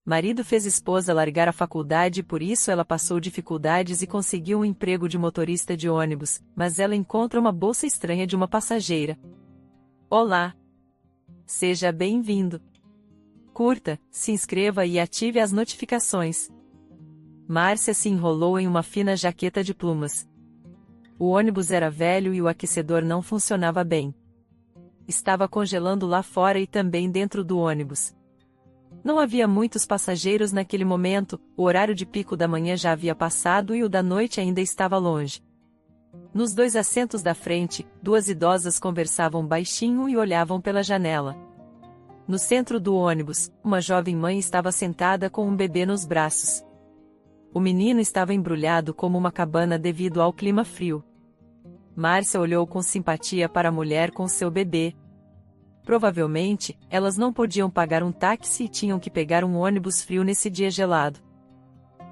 Marido fez esposa largar a faculdade e por isso ela passou dificuldades e conseguiu um emprego de motorista de ônibus, mas ela encontra uma bolsa estranha de uma passageira. Olá! Seja bem-vindo! Curta, se inscreva e ative as notificações. Márcia se enrolou em uma fina jaqueta de plumas. O ônibus era velho e o aquecedor não funcionava bem. Estava congelando lá fora e também dentro do ônibus. Não havia muitos passageiros naquele momento, o horário de pico da manhã já havia passado e o da noite ainda estava longe. Nos 2 assentos da frente, 2 idosas conversavam baixinho e olhavam pela janela. No centro do ônibus, uma jovem mãe estava sentada com um bebê nos braços. O menino estava embrulhado como uma cabana devido ao clima frio. Márcia olhou com simpatia para a mulher com seu bebê. Provavelmente, elas não podiam pagar um táxi e tinham que pegar um ônibus frio nesse dia gelado.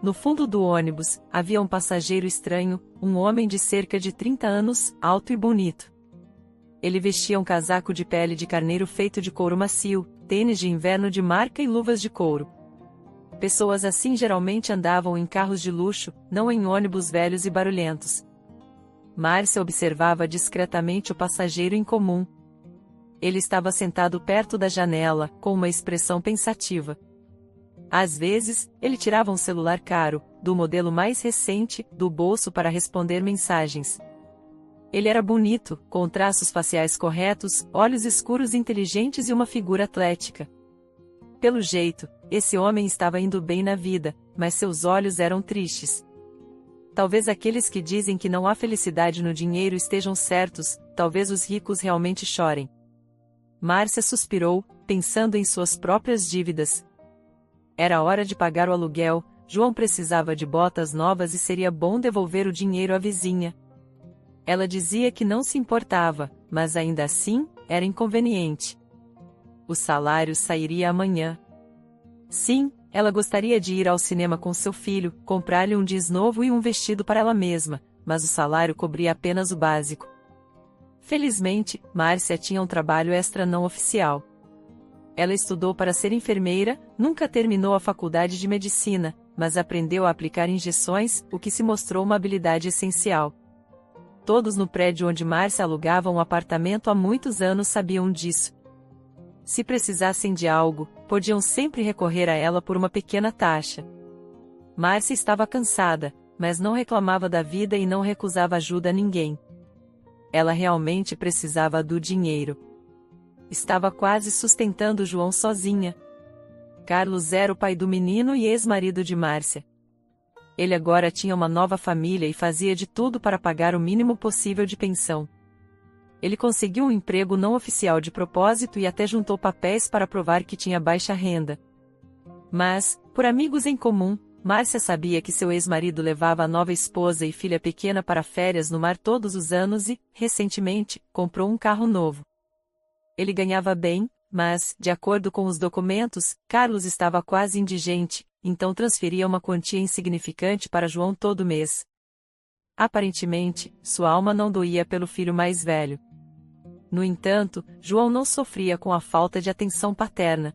No fundo do ônibus, havia um passageiro estranho, um homem de cerca de 30 anos, alto e bonito. Ele vestia um casaco de pele de carneiro feito de couro macio, tênis de inverno de marca e luvas de couro. Pessoas assim geralmente andavam em carros de luxo, não em ônibus velhos e barulhentos. Márcia observava discretamente o passageiro em comum. Ele estava sentado perto da janela, com uma expressão pensativa. Às vezes, ele tirava um celular caro, do modelo mais recente, do bolso para responder mensagens. Ele era bonito, com traços faciais corretos, olhos escuros inteligentes e uma figura atlética. Pelo jeito, esse homem estava indo bem na vida, mas seus olhos eram tristes. Talvez aqueles que dizem que não há felicidade no dinheiro estejam certos, talvez os ricos realmente chorem. Márcia suspirou, pensando em suas próprias dívidas. Era hora de pagar o aluguel, João precisava de botas novas e seria bom devolver o dinheiro à vizinha. Ela dizia que não se importava, mas ainda assim, era inconveniente. O salário sairia amanhã. Sim, ela gostaria de ir ao cinema com seu filho, comprar-lhe um jeans novo e um vestido para ela mesma, mas o salário cobria apenas o básico. Felizmente, Márcia tinha um trabalho extra não oficial. Ela estudou para ser enfermeira, nunca terminou a faculdade de medicina, mas aprendeu a aplicar injeções, o que se mostrou uma habilidade essencial. Todos no prédio onde Márcia alugava um apartamento há muitos anos sabiam disso. Se precisassem de algo, podiam sempre recorrer a ela por uma pequena taxa. Márcia estava cansada, mas não reclamava da vida e não recusava ajuda a ninguém. Ela realmente precisava do dinheiro. Estava quase sustentando João sozinha. Carlos era o pai do menino e ex-marido de Márcia. Ele agora tinha uma nova família e fazia de tudo para pagar o mínimo possível de pensão. Ele conseguiu um emprego não oficial de propósito e até juntou papéis para provar que tinha baixa renda. Mas, por amigos em comum, Márcia sabia que seu ex-marido levava a nova esposa e filha pequena para férias no mar todos os anos e, recentemente, comprou um carro novo. Ele ganhava bem, mas, de acordo com os documentos, Carlos estava quase indigente, então transferia uma quantia insignificante para João todo mês. Aparentemente, sua alma não doía pelo filho mais velho. No entanto, João não sofria com a falta de atenção paterna.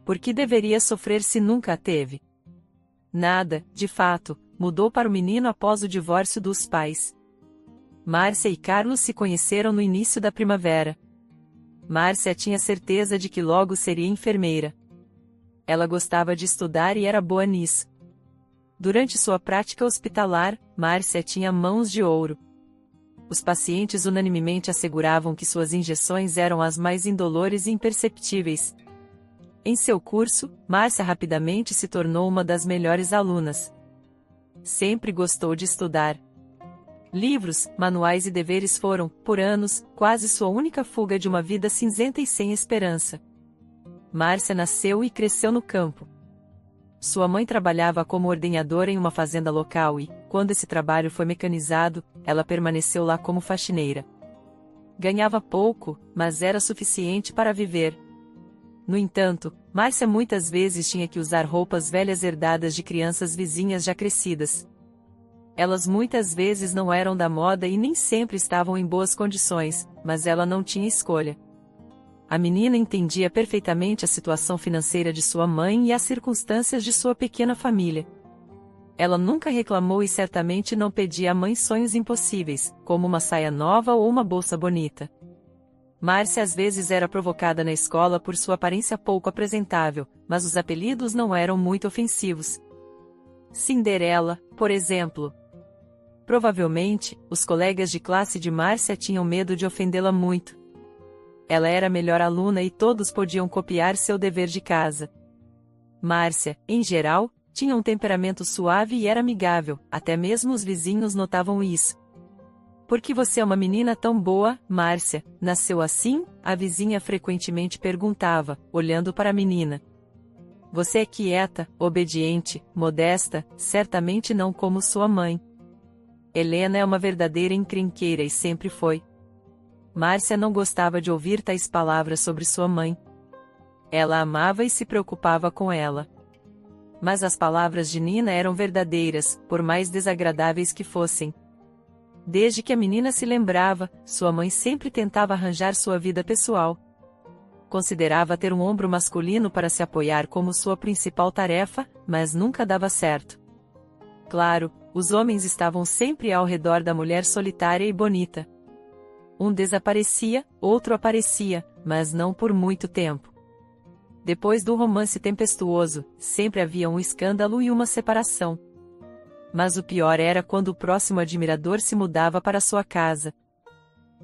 Por que deveria sofrer se nunca a teve? Nada, de fato, mudou para o menino após o divórcio dos pais. Márcia e Carlos se conheceram no início da primavera. Márcia tinha certeza de que logo seria enfermeira. Ela gostava de estudar e era boa nisso. Durante sua prática hospitalar, Márcia tinha mãos de ouro. Os pacientes unanimemente asseguravam que suas injeções eram as mais indolores e imperceptíveis. Em seu curso, Márcia rapidamente se tornou uma das melhores alunas. Sempre gostou de estudar. Livros, manuais e deveres foram, por anos, quase sua única fuga de uma vida cinzenta e sem esperança. Márcia nasceu e cresceu no campo. Sua mãe trabalhava como ordenhadora em uma fazenda local e, quando esse trabalho foi mecanizado, ela permaneceu lá como faxineira. Ganhava pouco, mas era suficiente para viver. No entanto, Márcia muitas vezes tinha que usar roupas velhas herdadas de crianças vizinhas já crescidas. Elas muitas vezes não eram da moda e nem sempre estavam em boas condições, mas ela não tinha escolha. A menina entendia perfeitamente a situação financeira de sua mãe e as circunstâncias de sua pequena família. Ela nunca reclamou e certamente não pedia à mãe sonhos impossíveis, como uma saia nova ou uma bolsa bonita. Márcia às vezes era provocada na escola por sua aparência pouco apresentável, mas os apelidos não eram muito ofensivos. Cinderela, por exemplo. Provavelmente, os colegas de classe de Márcia tinham medo de ofendê-la muito. Ela era a melhor aluna e todos podiam copiar seu dever de casa. Márcia, em geral, tinha um temperamento suave e era amigável, até mesmo os vizinhos notavam isso. "Por que você é uma menina tão boa, Márcia? Nasceu assim?" a vizinha frequentemente perguntava, olhando para a menina. "Você é quieta, obediente, modesta, certamente não como sua mãe." Helena é uma verdadeira encrenqueira e sempre foi. Márcia não gostava de ouvir tais palavras sobre sua mãe. Ela a amava e se preocupava com ela. Mas as palavras de Nina eram verdadeiras, por mais desagradáveis que fossem. Desde que a menina se lembrava, sua mãe sempre tentava arranjar sua vida pessoal. Considerava ter um ombro masculino para se apoiar como sua principal tarefa, mas nunca dava certo. Claro, os homens estavam sempre ao redor da mulher solitária e bonita. Um desaparecia, outro aparecia, mas não por muito tempo. Depois do romance tempestuoso, sempre havia um escândalo e uma separação. Mas o pior era quando o próximo admirador se mudava para sua casa.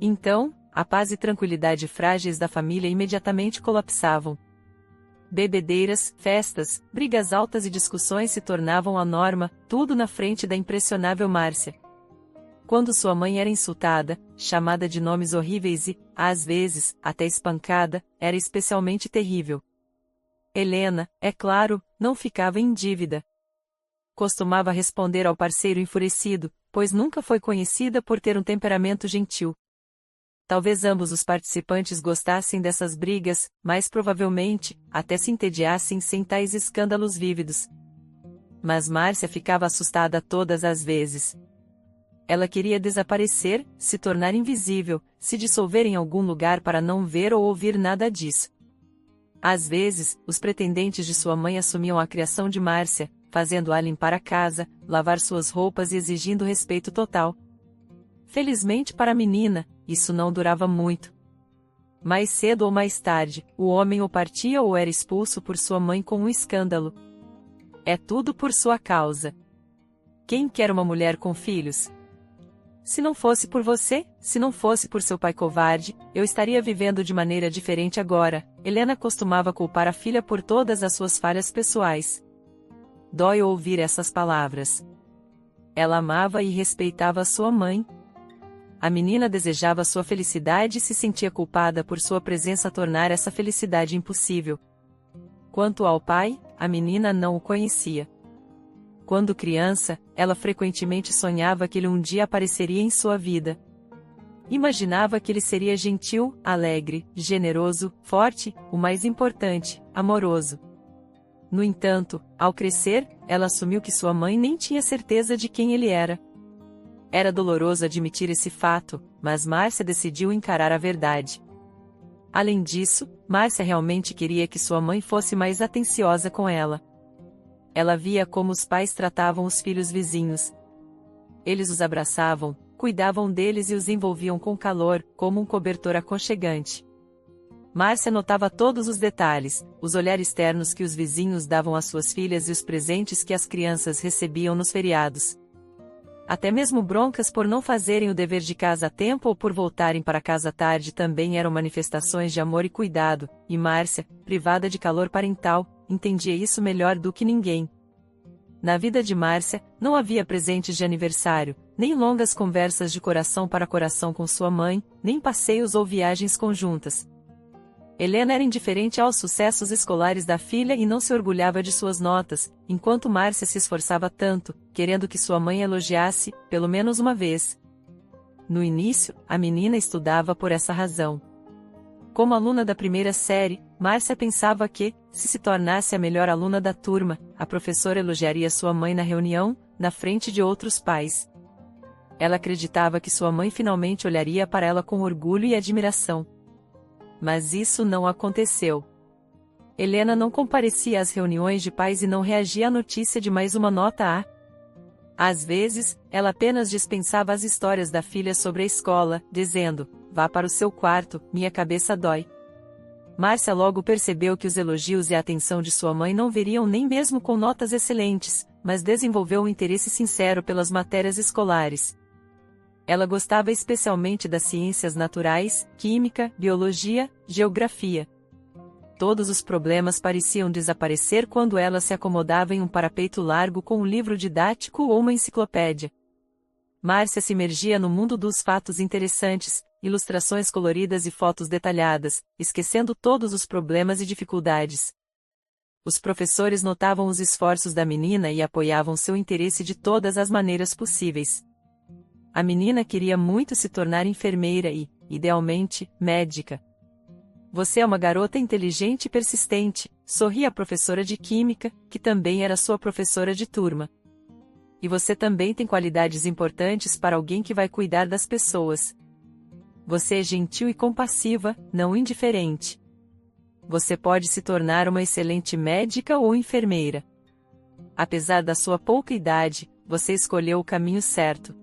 Então, a paz e tranquilidade frágeis da família imediatamente colapsavam. Bebedeiras, festas, brigas altas e discussões se tornavam a norma, tudo na frente da impressionável Márcia. Quando sua mãe era insultada, chamada de nomes horríveis e, às vezes, até espancada, era especialmente terrível. Helena, é claro, não ficava em dívida. Costumava responder ao parceiro enfurecido, pois nunca foi conhecida por ter um temperamento gentil. Talvez ambos os participantes gostassem dessas brigas, mas provavelmente, até se entediassem sem tais escândalos vívidos. Mas Márcia ficava assustada todas as vezes. Ela queria desaparecer, se tornar invisível, se dissolver em algum lugar para não ver ou ouvir nada disso. Às vezes, os pretendentes de sua mãe assumiam a criação de Márcia, fazendo-a limpar a casa, lavar suas roupas e exigindo respeito total. Felizmente para a menina, isso não durava muito. Mais cedo ou mais tarde, o homem ou partia ou era expulso por sua mãe com um escândalo. É tudo por sua causa. Quem quer uma mulher com filhos? Se não fosse por você, se não fosse por seu pai covarde, eu estaria vivendo de maneira diferente agora. Helena costumava culpar a filha por todas as suas falhas pessoais. Dói ouvir essas palavras. Ela amava e respeitava sua mãe. A menina desejava sua felicidade e se sentia culpada por sua presença tornar essa felicidade impossível. Quanto ao pai, a menina não o conhecia. Quando criança, ela frequentemente sonhava que ele um dia apareceria em sua vida. Imaginava que ele seria gentil, alegre, generoso, forte, o mais importante, amoroso. No entanto, ao crescer, ela assumiu que sua mãe nem tinha certeza de quem ele era. Era doloroso admitir esse fato, mas Márcia decidiu encarar a verdade. Além disso, Márcia realmente queria que sua mãe fosse mais atenciosa com ela. Ela via como os pais tratavam os filhos vizinhos. Eles os abraçavam, cuidavam deles e os envolviam com calor, como um cobertor aconchegante. Márcia notava todos os detalhes, os olhares ternos que os vizinhos davam às suas filhas e os presentes que as crianças recebiam nos feriados. Até mesmo broncas por não fazerem o dever de casa a tempo ou por voltarem para casa tarde também eram manifestações de amor e cuidado, e Márcia, privada de calor parental, entendia isso melhor do que ninguém. Na vida de Márcia, não havia presentes de aniversário, nem longas conversas de coração para coração com sua mãe, nem passeios ou viagens conjuntas. Helena era indiferente aos sucessos escolares da filha e não se orgulhava de suas notas, enquanto Márcia se esforçava tanto, querendo que sua mãe elogiasse, pelo menos uma vez. No início, a menina estudava por essa razão. Como aluna da primeira série, Márcia pensava que, se tornasse a melhor aluna da turma, a professora elogiaria sua mãe na reunião, na frente de outros pais. Ela acreditava que sua mãe finalmente olharia para ela com orgulho e admiração. Mas isso não aconteceu. Helena não comparecia às reuniões de pais e não reagia à notícia de mais uma nota A. Às vezes, ela apenas dispensava as histórias da filha sobre a escola, dizendo: "Vá para o seu quarto, minha cabeça dói." Márcia logo percebeu que os elogios e a atenção de sua mãe não viriam nem mesmo com notas excelentes, mas desenvolveu um interesse sincero pelas matérias escolares. Ela gostava especialmente das ciências naturais, química, biologia, geografia. Todos os problemas pareciam desaparecer quando ela se acomodava em um parapeito largo com um livro didático ou uma enciclopédia. Márcia se imergia no mundo dos fatos interessantes, ilustrações coloridas e fotos detalhadas, esquecendo todos os problemas e dificuldades. Os professores notavam os esforços da menina e apoiavam seu interesse de todas as maneiras possíveis. A menina queria muito se tornar enfermeira e, idealmente, médica. "Você é uma garota inteligente e persistente", sorria a professora de química, que também era sua professora de turma. "E você também tem qualidades importantes para alguém que vai cuidar das pessoas. Você é gentil e compassiva, não indiferente. Você pode se tornar uma excelente médica ou enfermeira. Apesar da sua pouca idade, você escolheu o caminho certo."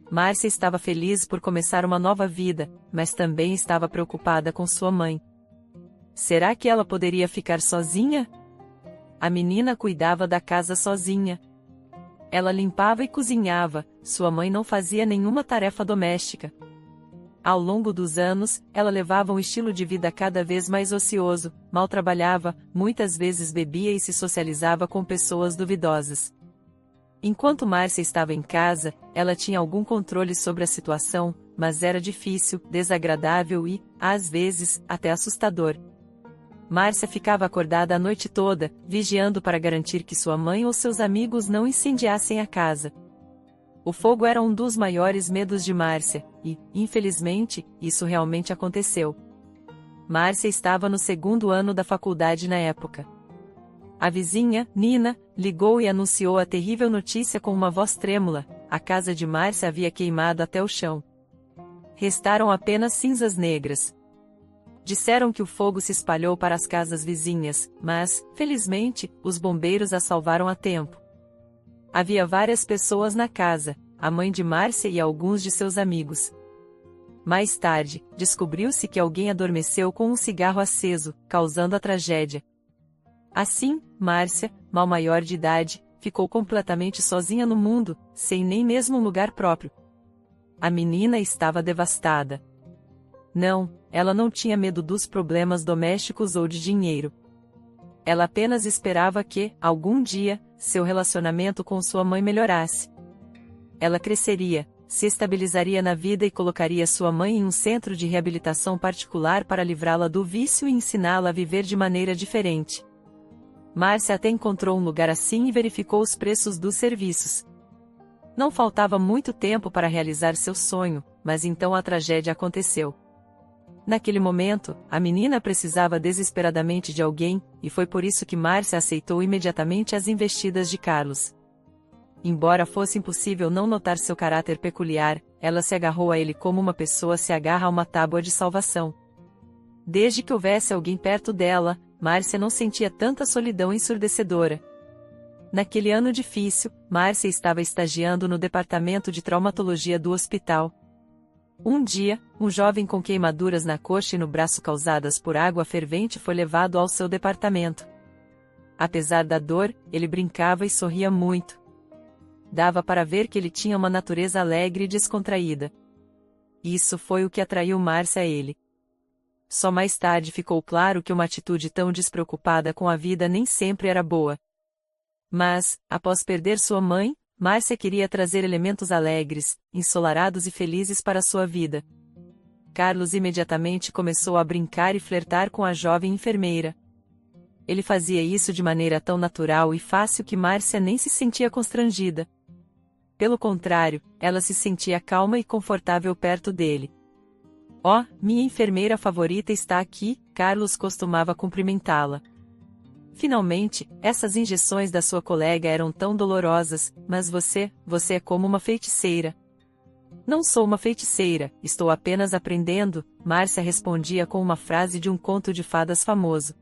Márcia estava feliz por começar uma nova vida, mas também estava preocupada com sua mãe. Será que ela poderia ficar sozinha? A menina cuidava da casa sozinha. Ela limpava e cozinhava, sua mãe não fazia nenhuma tarefa doméstica. Ao longo dos anos, ela levava um estilo de vida cada vez mais ocioso, mal trabalhava, muitas vezes bebia e se socializava com pessoas duvidosas. Enquanto Márcia estava em casa, ela tinha algum controle sobre a situação, mas era difícil, desagradável e, às vezes, até assustador. Márcia ficava acordada a noite toda, vigiando para garantir que sua mãe ou seus amigos não incendiassem a casa. O fogo era um dos maiores medos de Márcia, e, infelizmente, isso realmente aconteceu. Márcia estava no segundo ano da faculdade na época. A vizinha, Nina, ligou e anunciou a terrível notícia com uma voz trêmula: a casa de Márcia havia queimado até o chão. Restaram apenas cinzas negras. Disseram que o fogo se espalhou para as casas vizinhas, mas, felizmente, os bombeiros a salvaram a tempo. Havia várias pessoas na casa, a mãe de Márcia e alguns de seus amigos. Mais tarde, descobriu-se que alguém adormeceu com um cigarro aceso, causando a tragédia. Assim, Márcia, mal maior de idade, ficou completamente sozinha no mundo, sem nem mesmo um lugar próprio. A menina estava devastada. Não, ela não tinha medo dos problemas domésticos ou de dinheiro. Ela apenas esperava que, algum dia, seu relacionamento com sua mãe melhorasse. Ela cresceria, se estabilizaria na vida e colocaria sua mãe em um centro de reabilitação particular para livrá-la do vício e ensiná-la a viver de maneira diferente. Márcia até encontrou um lugar assim e verificou os preços dos serviços. Não faltava muito tempo para realizar seu sonho, mas então a tragédia aconteceu. Naquele momento, a menina precisava desesperadamente de alguém, e foi por isso que Márcia aceitou imediatamente as investidas de Carlos. Embora fosse impossível não notar seu caráter peculiar, ela se agarrou a ele como uma pessoa se agarra a uma tábua de salvação. Desde que houvesse alguém perto dela, Márcia não sentia tanta solidão ensurdecedora. Naquele ano difícil, Márcia estava estagiando no departamento de traumatologia do hospital. Um dia, um jovem com queimaduras na coxa e no braço causadas por água fervente foi levado ao seu departamento. Apesar da dor, ele brincava e sorria muito. Dava para ver que ele tinha uma natureza alegre e descontraída. Isso foi o que atraiu Márcia a ele. Só mais tarde ficou claro que uma atitude tão despreocupada com a vida nem sempre era boa. Mas, após perder sua mãe, Márcia queria trazer elementos alegres, ensolarados e felizes para sua vida. Carlos imediatamente começou a brincar e flertar com a jovem enfermeira. Ele fazia isso de maneira tão natural e fácil que Márcia nem se sentia constrangida. Pelo contrário, ela se sentia calma e confortável perto dele. "Oh, minha enfermeira favorita está aqui", Carlos costumava cumprimentá-la. "Finalmente, essas injeções da sua colega eram tão dolorosas, mas você é como uma feiticeira." Não sou uma feiticeira, estou apenas aprendendo, Márcia respondia com uma frase de um conto de fadas famoso.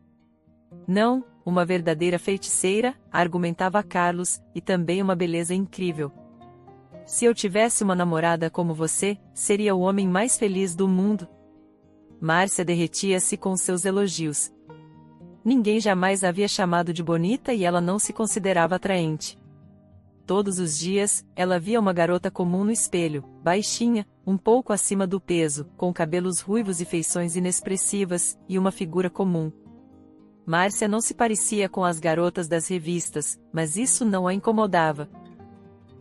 Não, uma verdadeira feiticeira, argumentava Carlos, e também uma beleza incrível. Se eu tivesse uma namorada como você, seria o homem mais feliz do mundo. Márcia derretia-se com seus elogios. Ninguém jamais a havia chamado de bonita e ela não se considerava atraente. Todos os dias, ela via uma garota comum no espelho, baixinha, um pouco acima do peso, com cabelos ruivos e feições inexpressivas, e uma figura comum. Márcia não se parecia com as garotas das revistas, mas isso não a incomodava.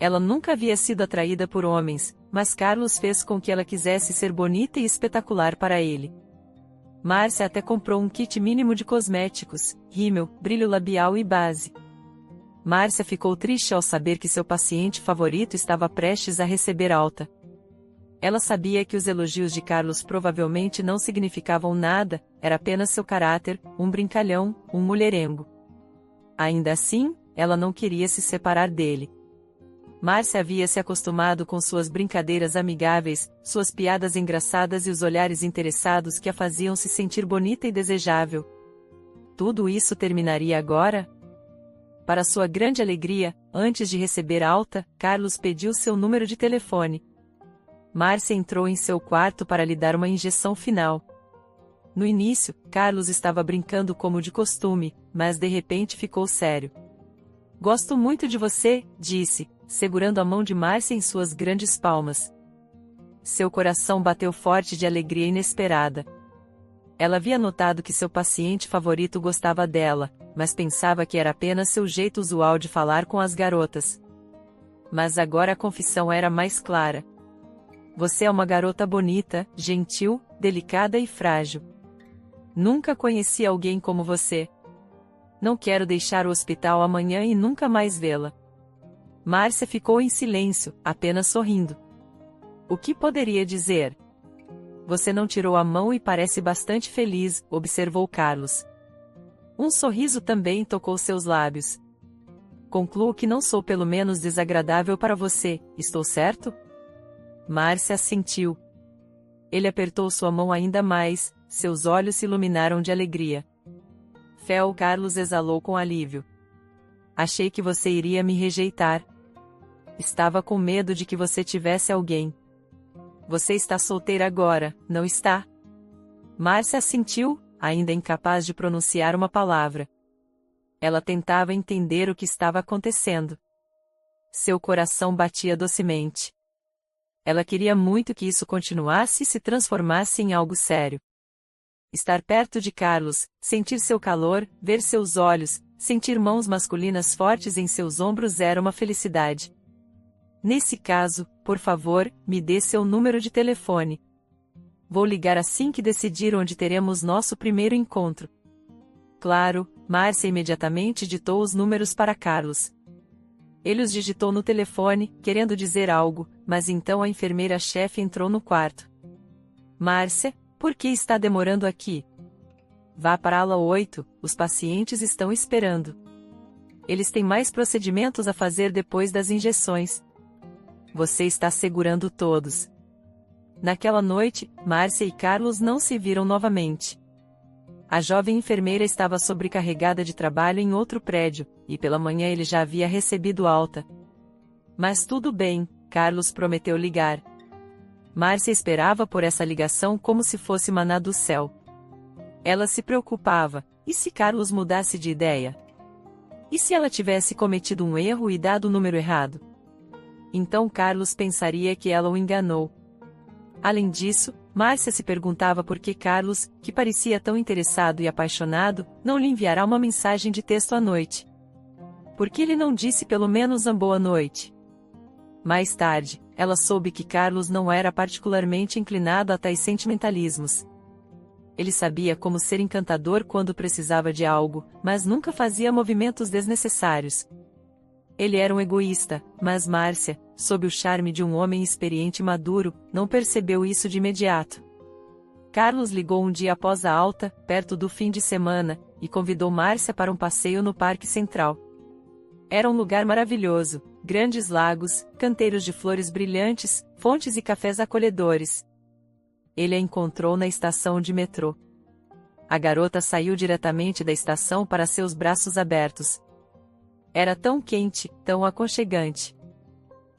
Ela nunca havia sido atraída por homens, mas Carlos fez com que ela quisesse ser bonita e espetacular para ele. Márcia até comprou um kit mínimo de cosméticos, rímel, brilho labial e base. Márcia ficou triste ao saber que seu paciente favorito estava prestes a receber alta. Ela sabia que os elogios de Carlos provavelmente não significavam nada, era apenas seu caráter, um brincalhão, um mulherengo. Ainda assim, ela não queria se separar dele. Márcia havia se acostumado com suas brincadeiras amigáveis, suas piadas engraçadas e os olhares interessados que a faziam se sentir bonita e desejável. Tudo isso terminaria agora? Para sua grande alegria, antes de receber alta, Carlos pediu seu número de telefone. Márcia entrou em seu quarto para lhe dar uma injeção final. No início, Carlos estava brincando como de costume, mas de repente ficou sério. "Gosto muito de você", disse, segurando a mão de Márcia em suas grandes palmas. Seu coração bateu forte de alegria inesperada. Ela havia notado que seu paciente favorito gostava dela, mas pensava que era apenas seu jeito usual de falar com as garotas. Mas agora a confissão era mais clara. "Você é uma garota bonita, gentil, delicada e frágil. Nunca conheci alguém como você. Não quero deixar o hospital amanhã e nunca mais vê-la." Márcia ficou em silêncio, apenas sorrindo. O que poderia dizer? "Você não tirou a mão e parece bastante feliz", observou Carlos. Um sorriso também tocou seus lábios. "Concluo que não sou pelo menos desagradável para você, estou certo?" Márcia assentiu. Ele apertou sua mão ainda mais, seus olhos se iluminaram de alegria. Carlos exalou com alívio. "Achei que você iria me rejeitar. Estava com medo de que você tivesse alguém. Você está solteira agora, não está?" Márcia assentiu, ainda incapaz de pronunciar uma palavra. Ela tentava entender o que estava acontecendo. Seu coração batia docemente. Ela queria muito que isso continuasse e se transformasse em algo sério. Estar perto de Carlos, sentir seu calor, ver seus olhos, sentir mãos masculinas fortes em seus ombros era uma felicidade. "Nesse caso, por favor, me dê seu número de telefone. Vou ligar assim que decidir onde teremos nosso primeiro encontro." Claro, Márcia imediatamente ditou os números para Carlos. Ele os digitou no telefone, querendo dizer algo, mas então a enfermeira-chefe entrou no quarto. "Márcia, por que está demorando aqui? Vá para a ala 8, os pacientes estão esperando. Eles têm mais procedimentos a fazer depois das injeções. Você está segurando todos." Naquela noite, Márcia e Carlos não se viram novamente. A jovem enfermeira estava sobrecarregada de trabalho em outro prédio, e pela manhã ele já havia recebido alta. Mas tudo bem, Carlos prometeu ligar. Márcia esperava por essa ligação como se fosse maná do céu. Ela se preocupava, e se Carlos mudasse de ideia? E se ela tivesse cometido um erro e dado o número errado? Então Carlos pensaria que ela o enganou. Além disso, Márcia se perguntava por que Carlos, que parecia tão interessado e apaixonado, não lhe enviará uma mensagem de texto à noite. Por que ele não disse pelo menos uma boa noite? Mais tarde, ela soube que Carlos não era particularmente inclinado a tais sentimentalismos. Ele sabia como ser encantador quando precisava de algo, mas nunca fazia movimentos desnecessários. Ele era um egoísta, mas Márcia, sob o charme de um homem experiente e maduro, não percebeu isso de imediato. Carlos ligou um dia após a alta, perto do fim de semana, e convidou Márcia para um passeio no Parque Central. Era um lugar maravilhoso, grandes lagos, canteiros de flores brilhantes, fontes e cafés acolhedores. Ele a encontrou na estação de metrô. A garota saiu diretamente da estação para seus braços abertos. Era tão quente, tão aconchegante.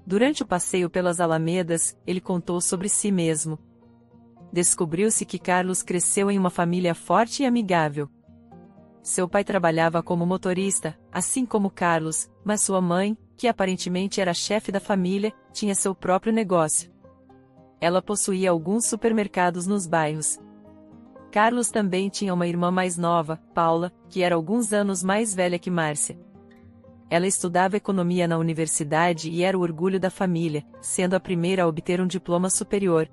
Durante o passeio pelas alamedas, ele contou sobre si mesmo. Descobriu-se que Carlos cresceu em uma família forte e amigável. Seu pai trabalhava como motorista, assim como Carlos, mas sua mãe, que aparentemente era chefe da família, tinha seu próprio negócio. Ela possuía alguns supermercados nos bairros. Carlos também tinha uma irmã mais nova, Paula, que era alguns anos mais velha que Márcia. Ela estudava economia na universidade e era o orgulho da família, sendo a primeira a obter um diploma superior.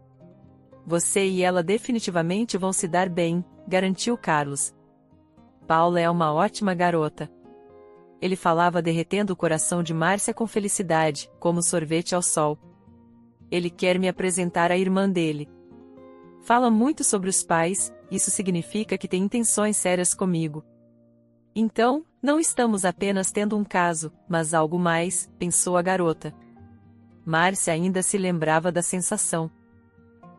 Você e ela definitivamente vão se dar bem, garantiu Carlos. Paula é uma ótima garota. Ele falava derretendo o coração de Márcia com felicidade, como sorvete ao sol. Ele quer me apresentar à irmã dele. Fala muito sobre os pais, isso significa que tem intenções sérias comigo. Então, não estamos apenas tendo um caso, mas algo mais, pensou a garota. Márcia ainda se lembrava da sensação.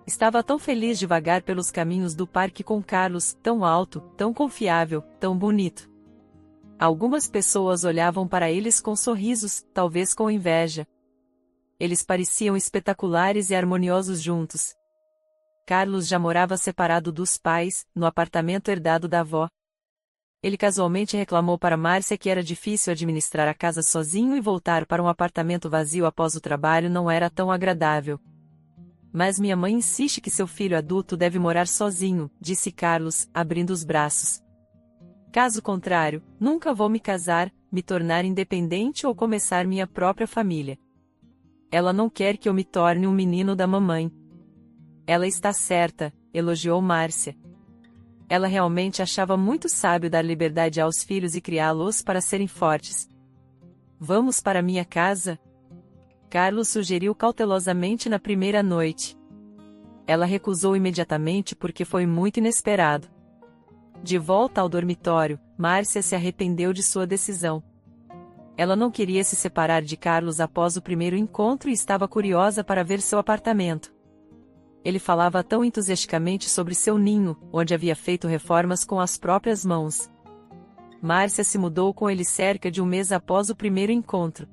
Estava tão feliz de vagar pelos caminhos do parque com Carlos, tão alto, tão confiável, tão bonito. Algumas pessoas olhavam para eles com sorrisos, talvez com inveja. Eles pareciam espetaculares e harmoniosos juntos. Carlos já morava separado dos pais, no apartamento herdado da avó. Ele casualmente reclamou para Márcia que era difícil administrar a casa sozinho e voltar para um apartamento vazio após o trabalho não era tão agradável. Mas minha mãe insiste que seu filho adulto deve morar sozinho, disse Carlos, abrindo os braços. Caso contrário, nunca vou me casar, me tornar independente ou começar minha própria família. Ela não quer que eu me torne um menino da mamãe. Ela está certa, elogiou Márcia. Ela realmente achava muito sábio dar liberdade aos filhos e criá-los para serem fortes. Vamos para minha casa? Carlos sugeriu cautelosamente na primeira noite. Ela recusou imediatamente porque foi muito inesperado. De volta ao dormitório, Márcia se arrependeu de sua decisão. Ela não queria se separar de Carlos após o primeiro encontro e estava curiosa para ver seu apartamento. Ele falava tão entusiasticamente sobre seu ninho, onde havia feito reformas com as próprias mãos. Márcia se mudou com ele cerca de um mês após o primeiro encontro.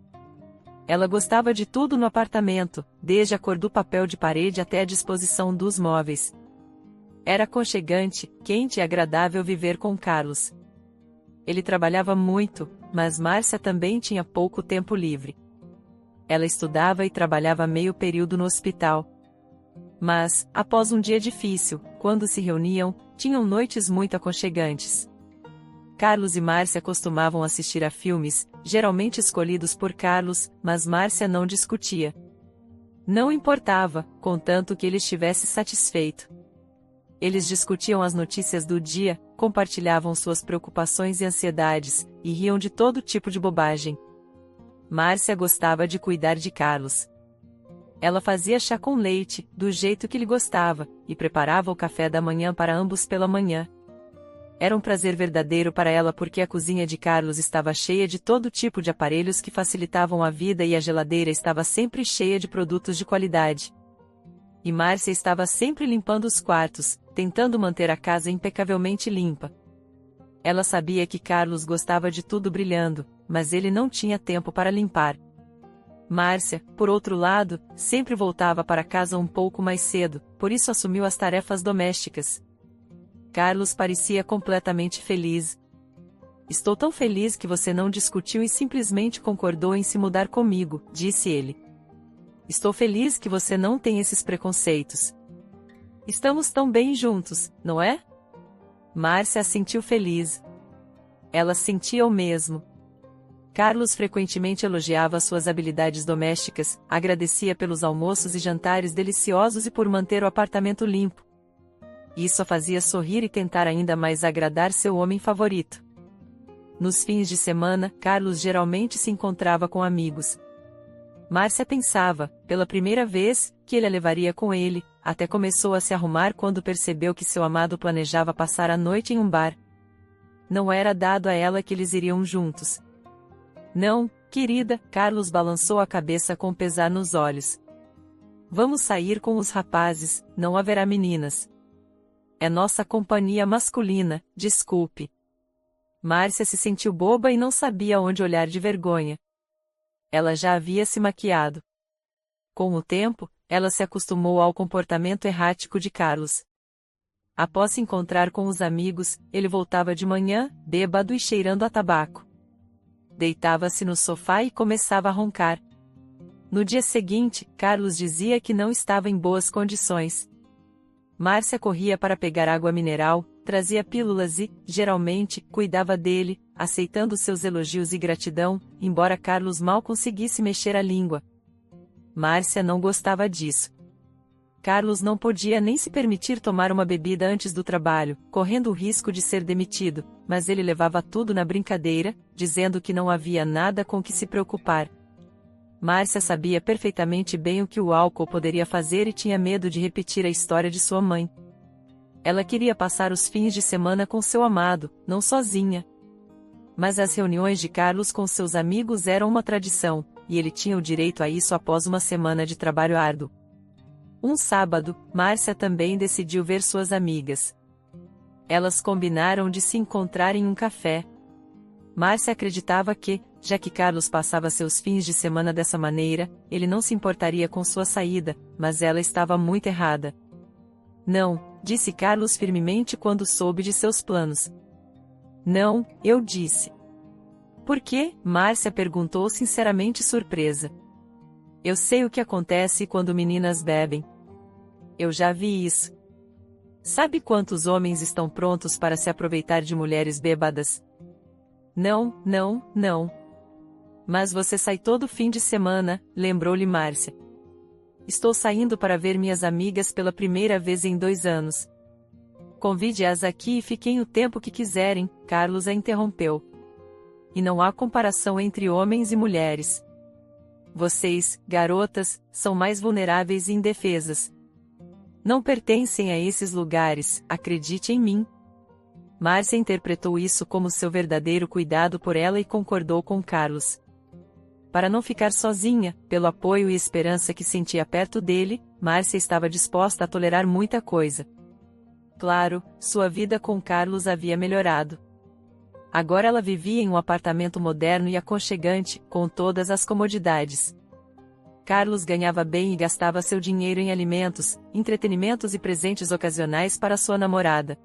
Ela gostava de tudo no apartamento, desde a cor do papel de parede até a disposição dos móveis. Era aconchegante, quente e agradável viver com Carlos. Ele trabalhava muito, mas Márcia também tinha pouco tempo livre. Ela estudava e trabalhava meio período no hospital. Mas, após um dia difícil, quando se reuniam, tinham noites muito aconchegantes. Carlos e Márcia costumavam assistir a filmes, geralmente escolhidos por Carlos, mas Márcia não discutia. Não importava, contanto que ele estivesse satisfeito. Eles discutiam as notícias do dia, compartilhavam suas preocupações e ansiedades, e riam de todo tipo de bobagem. Márcia gostava de cuidar de Carlos. Ela fazia chá com leite, do jeito que ele gostava, e preparava o café da manhã para ambos pela manhã. Era um prazer verdadeiro para ela porque a cozinha de Carlos estava cheia de todo tipo de aparelhos que facilitavam a vida e a geladeira estava sempre cheia de produtos de qualidade. E Márcia estava sempre limpando os quartos, tentando manter a casa impecavelmente limpa. Ela sabia que Carlos gostava de tudo brilhando, mas ele não tinha tempo para limpar. Márcia, por outro lado, sempre voltava para casa um pouco mais cedo, por isso assumiu as tarefas domésticas. Carlos parecia completamente feliz. Estou tão feliz que você não discutiu e simplesmente concordou em se mudar comigo, disse ele. Estou feliz que você não tem esses preconceitos. Estamos tão bem juntos, não é? Márcia assentiu feliz. Ela sentia o mesmo. Carlos frequentemente elogiava suas habilidades domésticas, agradecia pelos almoços e jantares deliciosos e por manter o apartamento limpo. Isso a fazia sorrir e tentar ainda mais agradar seu homem favorito. Nos fins de semana, Carlos geralmente se encontrava com amigos. Márcia pensava, pela primeira vez, que ele a levaria com ele, até começou a se arrumar quando percebeu que seu amado planejava passar a noite em um bar. Não era dado a ela que eles iriam juntos. Não, Querida, Carlos balançou a cabeça com pesar nos olhos. Vamos sair com os rapazes, não haverá meninas. É nossa companhia masculina, desculpe. Márcia se sentiu boba e não sabia onde olhar de vergonha. Ela já havia se maquiado. Com o tempo, ela se acostumou ao comportamento errático de Carlos. Após se encontrar com os amigos, ele voltava de manhã, bêbado e cheirando a tabaco. Deitava-se no sofá e começava a roncar. No dia seguinte, Carlos dizia que não estava em boas condições. Márcia corria para pegar água mineral, trazia pílulas e, geralmente, cuidava dele, aceitando seus elogios e gratidão, embora Carlos mal conseguisse mexer a língua. Márcia não gostava disso. Carlos não podia nem se permitir tomar uma bebida antes do trabalho, correndo o risco de ser demitido, mas ele levava tudo na brincadeira, dizendo que não havia nada com que se preocupar. Márcia sabia perfeitamente bem o que o álcool poderia fazer e tinha medo de repetir a história de sua mãe. Ela queria passar os fins de semana com seu amado, não sozinha. Mas as reuniões de Carlos com seus amigos eram uma tradição, e ele tinha o direito a isso após uma semana de trabalho árduo. Um sábado, Márcia também decidiu ver suas amigas. Elas combinaram de se encontrar em um café. Márcia acreditava que, já que Carlos passava seus fins de semana dessa maneira, ele não se importaria com sua saída, mas ela estava muito errada. Não, disse Carlos firmemente quando soube de seus planos. Não, eu disse. Por quê? Márcia perguntou sinceramente surpresa. Eu sei o que acontece quando meninas bebem. Eu já vi isso. Sabe quantos homens estão prontos para se aproveitar de mulheres bêbadas? Não, não, não. Mas você sai todo fim de semana, lembrou-lhe Márcia. Estou saindo para ver minhas amigas pela primeira vez em 2 anos. Convide-as aqui e fiquem o tempo que quiserem, Carlos a interrompeu. E não há comparação entre homens e mulheres. Vocês, garotas, são mais vulneráveis e indefesas. Não pertencem a esses lugares, acredite em mim. Márcia interpretou isso como seu verdadeiro cuidado por ela e concordou com Carlos. Para não ficar sozinha, pelo apoio e esperança que sentia perto dele, Márcia estava disposta a tolerar muita coisa. Claro, sua vida com Carlos havia melhorado. Agora ela vivia em um apartamento moderno e aconchegante, com todas as comodidades. Carlos ganhava bem e gastava seu dinheiro em alimentos, entretenimentos e presentes ocasionais para sua namorada.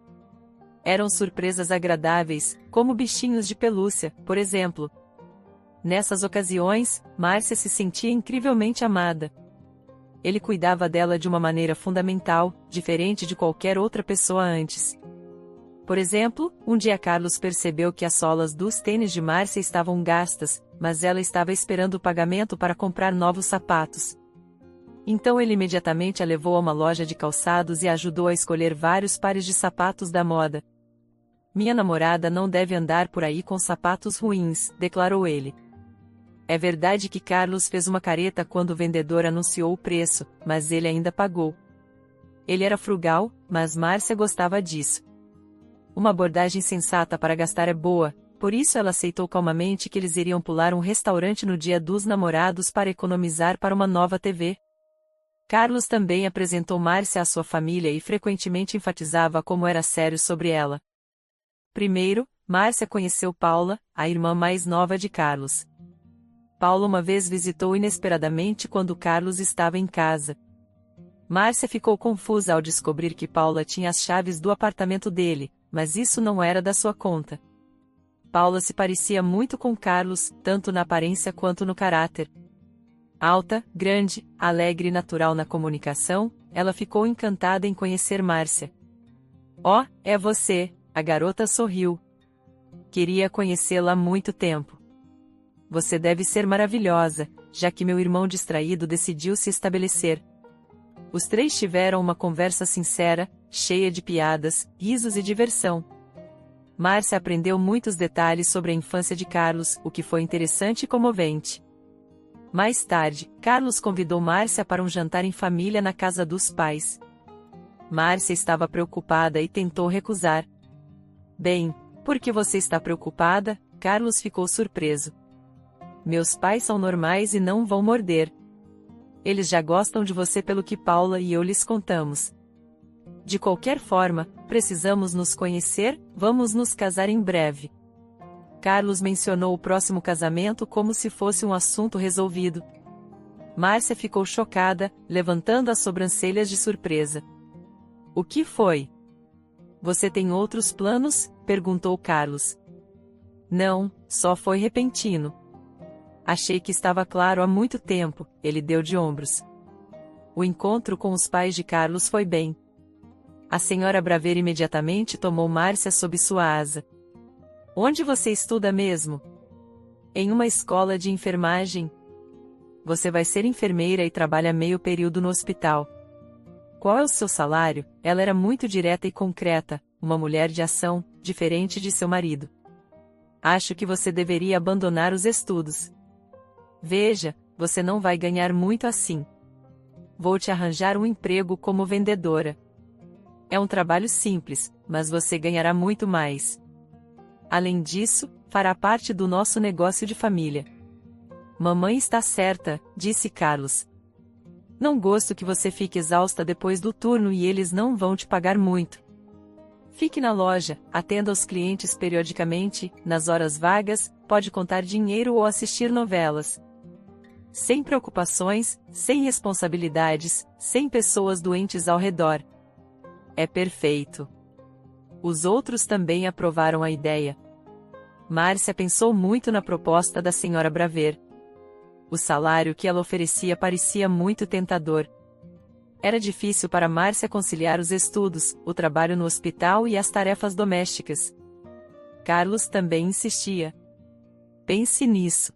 Eram surpresas agradáveis, como bichinhos de pelúcia, por exemplo. Nessas ocasiões, Márcia se sentia incrivelmente amada. Ele cuidava dela de uma maneira fundamental, diferente de qualquer outra pessoa antes. Por exemplo, um dia Carlos percebeu que as solas dos tênis de Márcia estavam gastas, mas ela estava esperando o pagamento para comprar novos sapatos. Então ele imediatamente a levou a uma loja de calçados e a ajudou a escolher vários pares de sapatos da moda. Minha namorada não deve andar por aí com sapatos ruins, declarou ele. É verdade que Carlos fez uma careta quando o vendedor anunciou o preço, mas ele ainda pagou. Ele era frugal, mas Márcia gostava disso. Uma abordagem sensata para gastar é boa, por isso ela aceitou calmamente que eles iriam pular um restaurante no dia dos namorados para economizar para uma nova TV. Carlos também apresentou Márcia à sua família e frequentemente enfatizava como era sério sobre ela. Primeiro, Márcia conheceu Paula, a irmã mais nova de Carlos. Paula uma vez visitou inesperadamente quando Carlos estava em casa. Márcia ficou confusa ao descobrir que Paula tinha as chaves do apartamento dele, mas isso não era da sua conta. Paula se parecia muito com Carlos, tanto na aparência quanto no caráter. Alta, grande, alegre e natural na comunicação, ela ficou encantada em conhecer Márcia. Oh, é você, a garota sorriu. Queria conhecê-la há muito tempo. Você deve ser maravilhosa, já que meu irmão distraído decidiu se estabelecer. Os três tiveram uma conversa sincera, cheia de piadas, risos e diversão. Márcia aprendeu muitos detalhes sobre a infância de Carlos, o que foi interessante e comovente. Mais tarde, Carlos convidou Márcia para um jantar em família na casa dos pais. Márcia estava preocupada e tentou recusar. Bem, por que você está preocupada? Carlos ficou surpreso. Meus pais são normais e não vão morder. Eles já gostam de você pelo que Paula e eu lhes contamos. De qualquer forma, precisamos nos conhecer, vamos nos casar em breve. Carlos mencionou o próximo casamento como se fosse um assunto resolvido. Márcia ficou chocada, levantando as sobrancelhas de surpresa. O que foi? Você tem outros planos? Perguntou Carlos. Não, só foi repentino. Achei que estava claro há muito tempo, ele deu de ombros. O encontro com os pais de Carlos foi bem. A senhora Braver imediatamente tomou Márcia sob sua asa. Onde você estuda mesmo? Em uma escola de enfermagem. Você vai ser enfermeira e trabalha meio período no hospital. Qual é o seu salário? Ela era muito direta e concreta, uma mulher de ação, diferente de seu marido. Acho que você deveria abandonar os estudos. Veja, você não vai ganhar muito assim. Vou te arranjar um emprego como vendedora. É um trabalho simples, mas você ganhará muito mais. Além disso, fará parte do nosso negócio de família. Mamãe está certa, disse Carlos. Não gosto que você fique exausta depois do turno e eles não vão te pagar muito. Fique na loja, atenda aos clientes periodicamente, nas horas vagas, pode contar dinheiro ou assistir novelas. Sem preocupações, sem responsabilidades, sem pessoas doentes ao redor. É perfeito. Os outros também aprovaram a ideia. Márcia pensou muito na proposta da senhora Braver. O salário que ela oferecia parecia muito tentador. Era difícil para Márcia conciliar os estudos, o trabalho no hospital e as tarefas domésticas. Carlos também insistia. Pense nisso.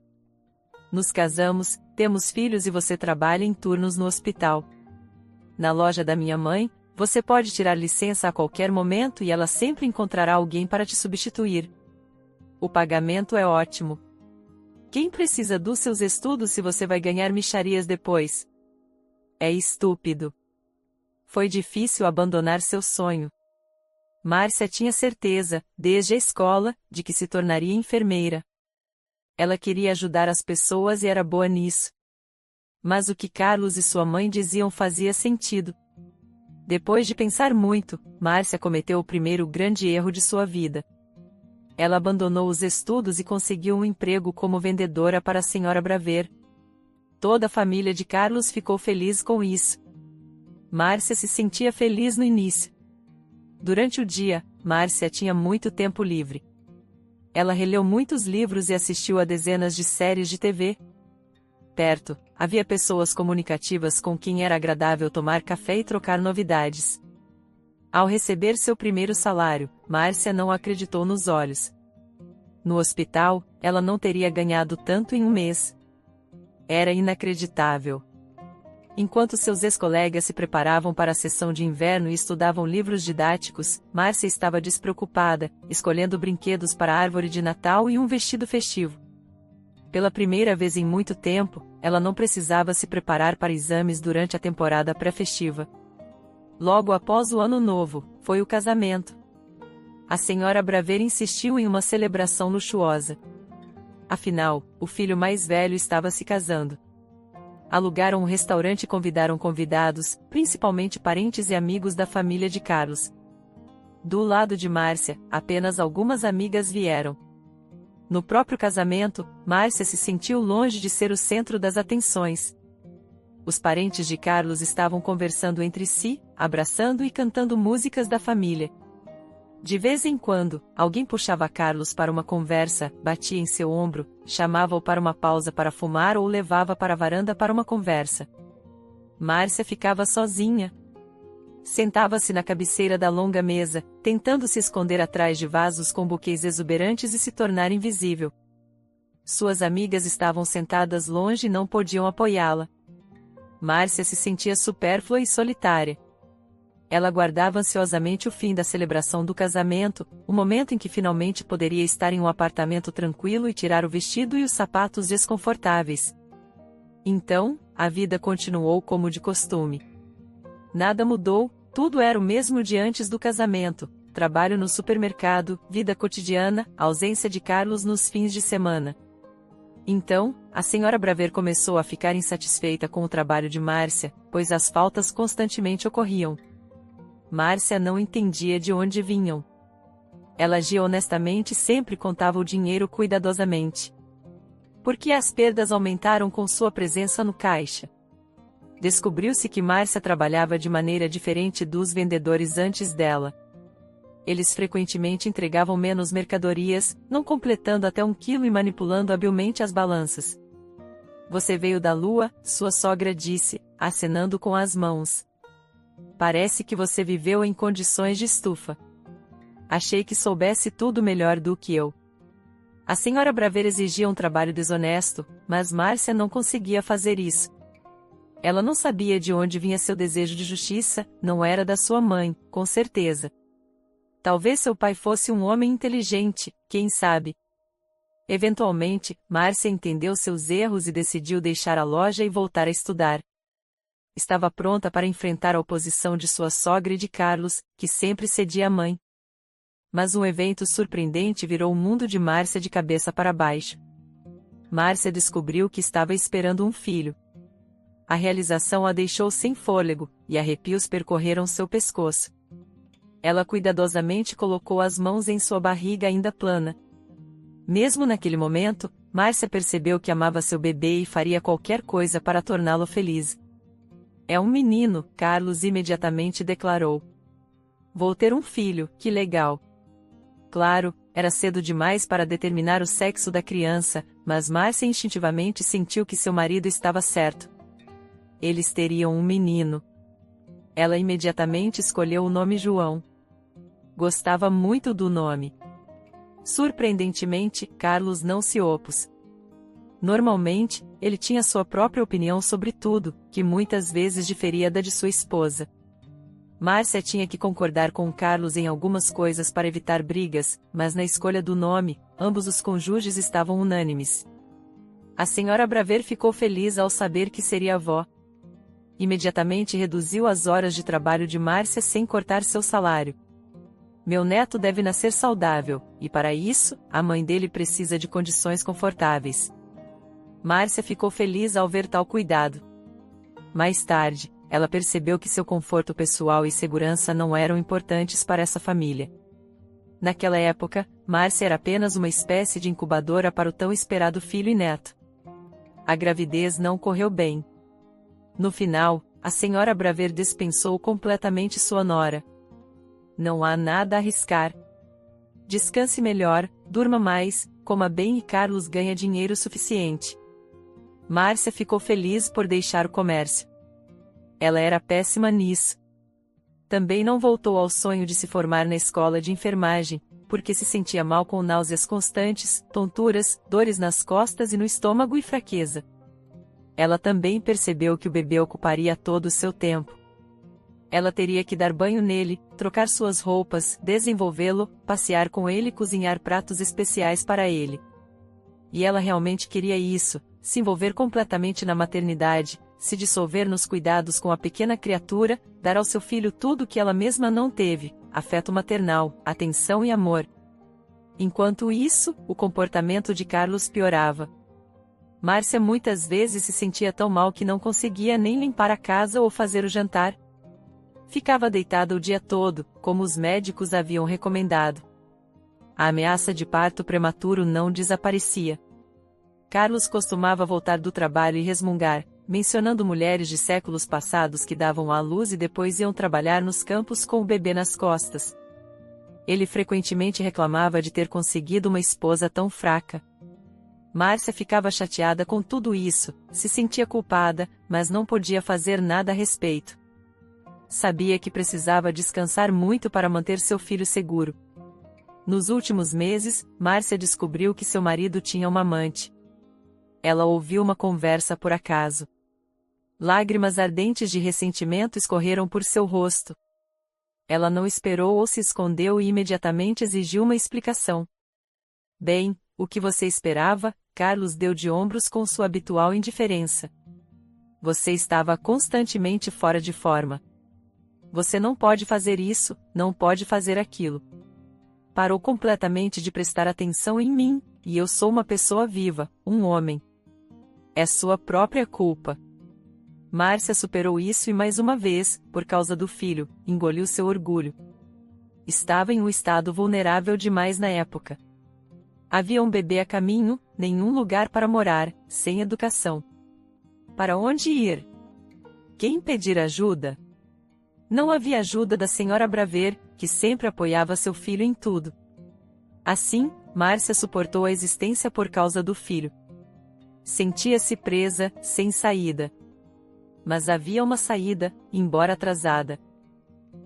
Nos casamos, temos filhos e você trabalha em turnos no hospital. Na loja da minha mãe, você pode tirar licença a qualquer momento e ela sempre encontrará alguém para te substituir. O pagamento é ótimo. Quem precisa dos seus estudos se você vai ganhar mixarias depois? É estúpido. Foi difícil abandonar seu sonho. Márcia tinha certeza, desde a escola, de que se tornaria enfermeira. Ela queria ajudar as pessoas e era boa nisso. Mas o que Carlos e sua mãe diziam fazia sentido. Depois de pensar muito, Márcia cometeu o primeiro grande erro de sua vida. Ela abandonou os estudos e conseguiu um emprego como vendedora para a senhora Braver. Toda a família de Carlos ficou feliz com isso. Márcia se sentia feliz no início. Durante o dia, Márcia tinha muito tempo livre. Ela releu muitos livros e assistiu a dezenas de séries de TV. Perto, havia pessoas comunicativas com quem era agradável tomar café e trocar novidades. Ao receber seu primeiro salário, Márcia não acreditou nos olhos. No hospital, ela não teria ganhado tanto em um mês. Era inacreditável. Enquanto seus ex-colegas se preparavam para a sessão de inverno e estudavam livros didáticos, Márcia estava despreocupada, escolhendo brinquedos para a árvore de Natal e um vestido festivo. Pela primeira vez em muito tempo, ela não precisava se preparar para exames durante a temporada pré-festiva. Logo após o Ano Novo, foi o casamento. A senhora Braver insistiu em uma celebração luxuosa. Afinal, o filho mais velho estava se casando. Alugaram um restaurante e convidaram convidados, principalmente parentes e amigos da família de Carlos. Do lado de Márcia, apenas algumas amigas vieram. No próprio casamento, Márcia se sentiu longe de ser o centro das atenções. Os parentes de Carlos estavam conversando entre si, abraçando e cantando músicas da família. De vez em quando, alguém puxava Carlos para uma conversa, batia em seu ombro, chamava-o para uma pausa para fumar ou o levava para a varanda para uma conversa. Márcia ficava sozinha. Sentava-se na cabeceira da longa mesa, tentando se esconder atrás de vasos com buquês exuberantes e se tornar invisível. Suas amigas estavam sentadas longe e não podiam apoiá-la. Márcia se sentia supérflua e solitária. Ela aguardava ansiosamente o fim da celebração do casamento, o momento em que finalmente poderia estar em um apartamento tranquilo e tirar o vestido e os sapatos desconfortáveis. Então, a vida continuou como de costume. Nada mudou, tudo era o mesmo de antes do casamento: trabalho no supermercado, vida cotidiana, ausência de Carlos nos fins de semana. Então, a senhora Braver começou a ficar insatisfeita com o trabalho de Márcia, pois as faltas constantemente ocorriam. Márcia não entendia de onde vinham. Ela agia honestamente e sempre contava o dinheiro cuidadosamente. Por que as perdas aumentaram com sua presença no caixa? Descobriu-se que Márcia trabalhava de maneira diferente dos vendedores antes dela. Eles frequentemente entregavam menos mercadorias, não completando até 1 quilo e manipulando habilmente as balanças. Você veio da lua, sua sogra disse, acenando com as mãos. Parece que você viveu em condições de estufa. Achei que soubesse tudo melhor do que eu. A senhora Braver exigia um trabalho desonesto, mas Márcia não conseguia fazer isso. Ela não sabia de onde vinha seu desejo de justiça, não era da sua mãe, com certeza. Talvez seu pai fosse um homem inteligente, quem sabe? Eventualmente, Márcia entendeu seus erros e decidiu deixar a loja e voltar a estudar. Estava pronta para enfrentar a oposição de sua sogra e de Carlos, que sempre cedia à mãe. Mas um evento surpreendente virou o mundo de Márcia de cabeça para baixo. Márcia descobriu que estava esperando um filho. A realização a deixou sem fôlego, e arrepios percorreram seu pescoço. Ela cuidadosamente colocou as mãos em sua barriga ainda plana. Mesmo naquele momento, Márcia percebeu que amava seu bebê e faria qualquer coisa para torná-lo feliz. É um menino, Carlos imediatamente declarou. Vou ter um filho, que legal. Claro, era cedo demais para determinar o sexo da criança, mas Márcia instintivamente sentiu que seu marido estava certo. Eles teriam um menino. Ela imediatamente escolheu o nome João. Gostava muito do nome. Surpreendentemente, Carlos não se opôs. Normalmente, ele tinha sua própria opinião sobre tudo, que muitas vezes diferia da de sua esposa. Márcia tinha que concordar com Carlos em algumas coisas para evitar brigas, mas na escolha do nome, ambos os cônjuges estavam unânimes. A senhora Braver ficou feliz ao saber que seria avó. Imediatamente reduziu as horas de trabalho de Márcia sem cortar seu salário. Meu neto deve nascer saudável, e para isso, a mãe dele precisa de condições confortáveis. Márcia ficou feliz ao ver tal cuidado. Mais tarde, ela percebeu que seu conforto pessoal e segurança não eram importantes para essa família. Naquela época, Márcia era apenas uma espécie de incubadora para o tão esperado filho e neto. A gravidez não correu bem. No final, a senhora Braver dispensou completamente sua nora. Não há nada a arriscar. Descanse melhor, durma mais, coma bem e Carlos ganha dinheiro suficiente. Márcia ficou feliz por deixar o comércio. Ela era péssima nisso. Também não voltou ao sonho de se formar na escola de enfermagem, porque se sentia mal com náuseas constantes, tonturas, dores nas costas e no estômago e fraqueza. Ela também percebeu que o bebê ocuparia todo o seu tempo. Ela teria que dar banho nele, trocar suas roupas, desenvolvê-lo, passear com ele e cozinhar pratos especiais para ele. E ela realmente queria isso, se envolver completamente na maternidade, se dissolver nos cuidados com a pequena criatura, dar ao seu filho tudo o que ela mesma não teve, afeto maternal, atenção e amor. Enquanto isso, o comportamento de Carlos piorava. Márcia muitas vezes se sentia tão mal que não conseguia nem limpar a casa ou fazer o jantar. Ficava deitada o dia todo, como os médicos haviam recomendado. A ameaça de parto prematuro não desaparecia. Carlos costumava voltar do trabalho e resmungar, mencionando mulheres de séculos passados que davam à luz e depois iam trabalhar nos campos com o bebê nas costas. Ele frequentemente reclamava de ter conseguido uma esposa tão fraca. Márcia ficava chateada com tudo isso, se sentia culpada, mas não podia fazer nada a respeito. Sabia que precisava descansar muito para manter seu filho seguro. Nos últimos meses, Márcia descobriu que seu marido tinha uma amante. Ela ouviu uma conversa por acaso. Lágrimas ardentes de ressentimento escorreram por seu rosto. Ela não esperou ou se escondeu e imediatamente exigiu uma explicação. Bem, o que você esperava? Carlos deu de ombros com sua habitual indiferença. Você estava constantemente fora de forma. Você não pode fazer isso, não pode fazer aquilo. parou completamente de prestar atenção em mim, e eu sou uma pessoa viva, um homem. É sua própria culpa. Márcia superou isso e mais uma vez, por causa do filho, engoliu seu orgulho. Estava em um estado vulnerável demais na época. Havia um bebê a caminho, nenhum lugar para morar, sem educação. Para onde ir? Quem pedir ajuda? Não havia ajuda da senhora Braver, que sempre apoiava seu filho em tudo. Assim, Márcia suportou a existência por causa do filho. Sentia-se presa, sem saída. Mas havia uma saída, embora atrasada.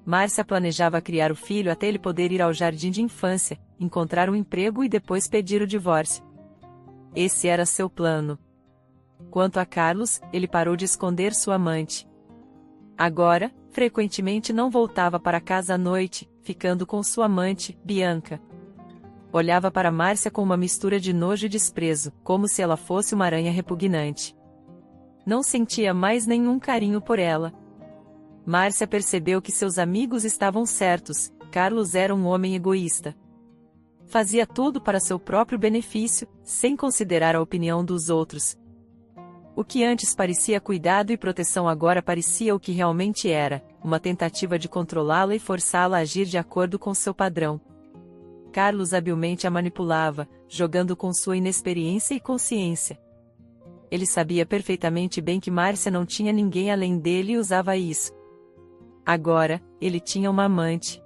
Márcia planejava criar o filho até ele poder ir ao jardim de infância, encontrar um emprego e depois pedir o divórcio. Esse era seu plano. Quanto a Carlos, ele parou de esconder sua amante. Agora, frequentemente não voltava para casa à noite, ficando com sua amante, Bianca. Olhava para Márcia com uma mistura de nojo e desprezo, como se ela fosse uma aranha repugnante. Não sentia mais nenhum carinho por ela. Márcia percebeu que seus amigos estavam certos, Carlos era um homem egoísta. Fazia tudo para seu próprio benefício, sem considerar a opinião dos outros. O que antes parecia cuidado e proteção agora parecia o que realmente era, uma tentativa de controlá-la e forçá-la a agir de acordo com seu padrão. Carlos habilmente a manipulava, jogando com sua inexperiência e consciência. Ele sabia perfeitamente bem que Márcia não tinha ninguém além dele e usava isso. Agora, ele tinha uma amante.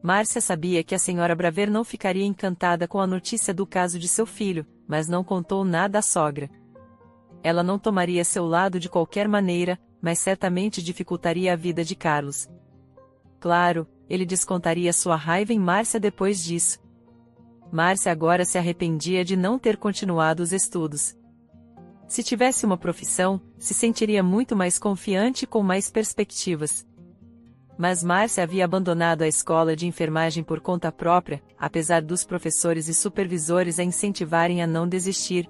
Márcia sabia que a senhora Braver não ficaria encantada com a notícia do caso de seu filho, mas não contou nada à sogra. Ela não tomaria seu lado de qualquer maneira, mas certamente dificultaria a vida de Carlos. Claro, ele descontaria sua raiva em Márcia depois disso. Márcia agora se arrependia de não ter continuado os estudos. Se tivesse uma profissão, se sentiria muito mais confiante e com mais perspectivas. Mas Márcia havia abandonado a escola de enfermagem por conta própria, apesar dos professores e supervisores a incentivarem a não desistir.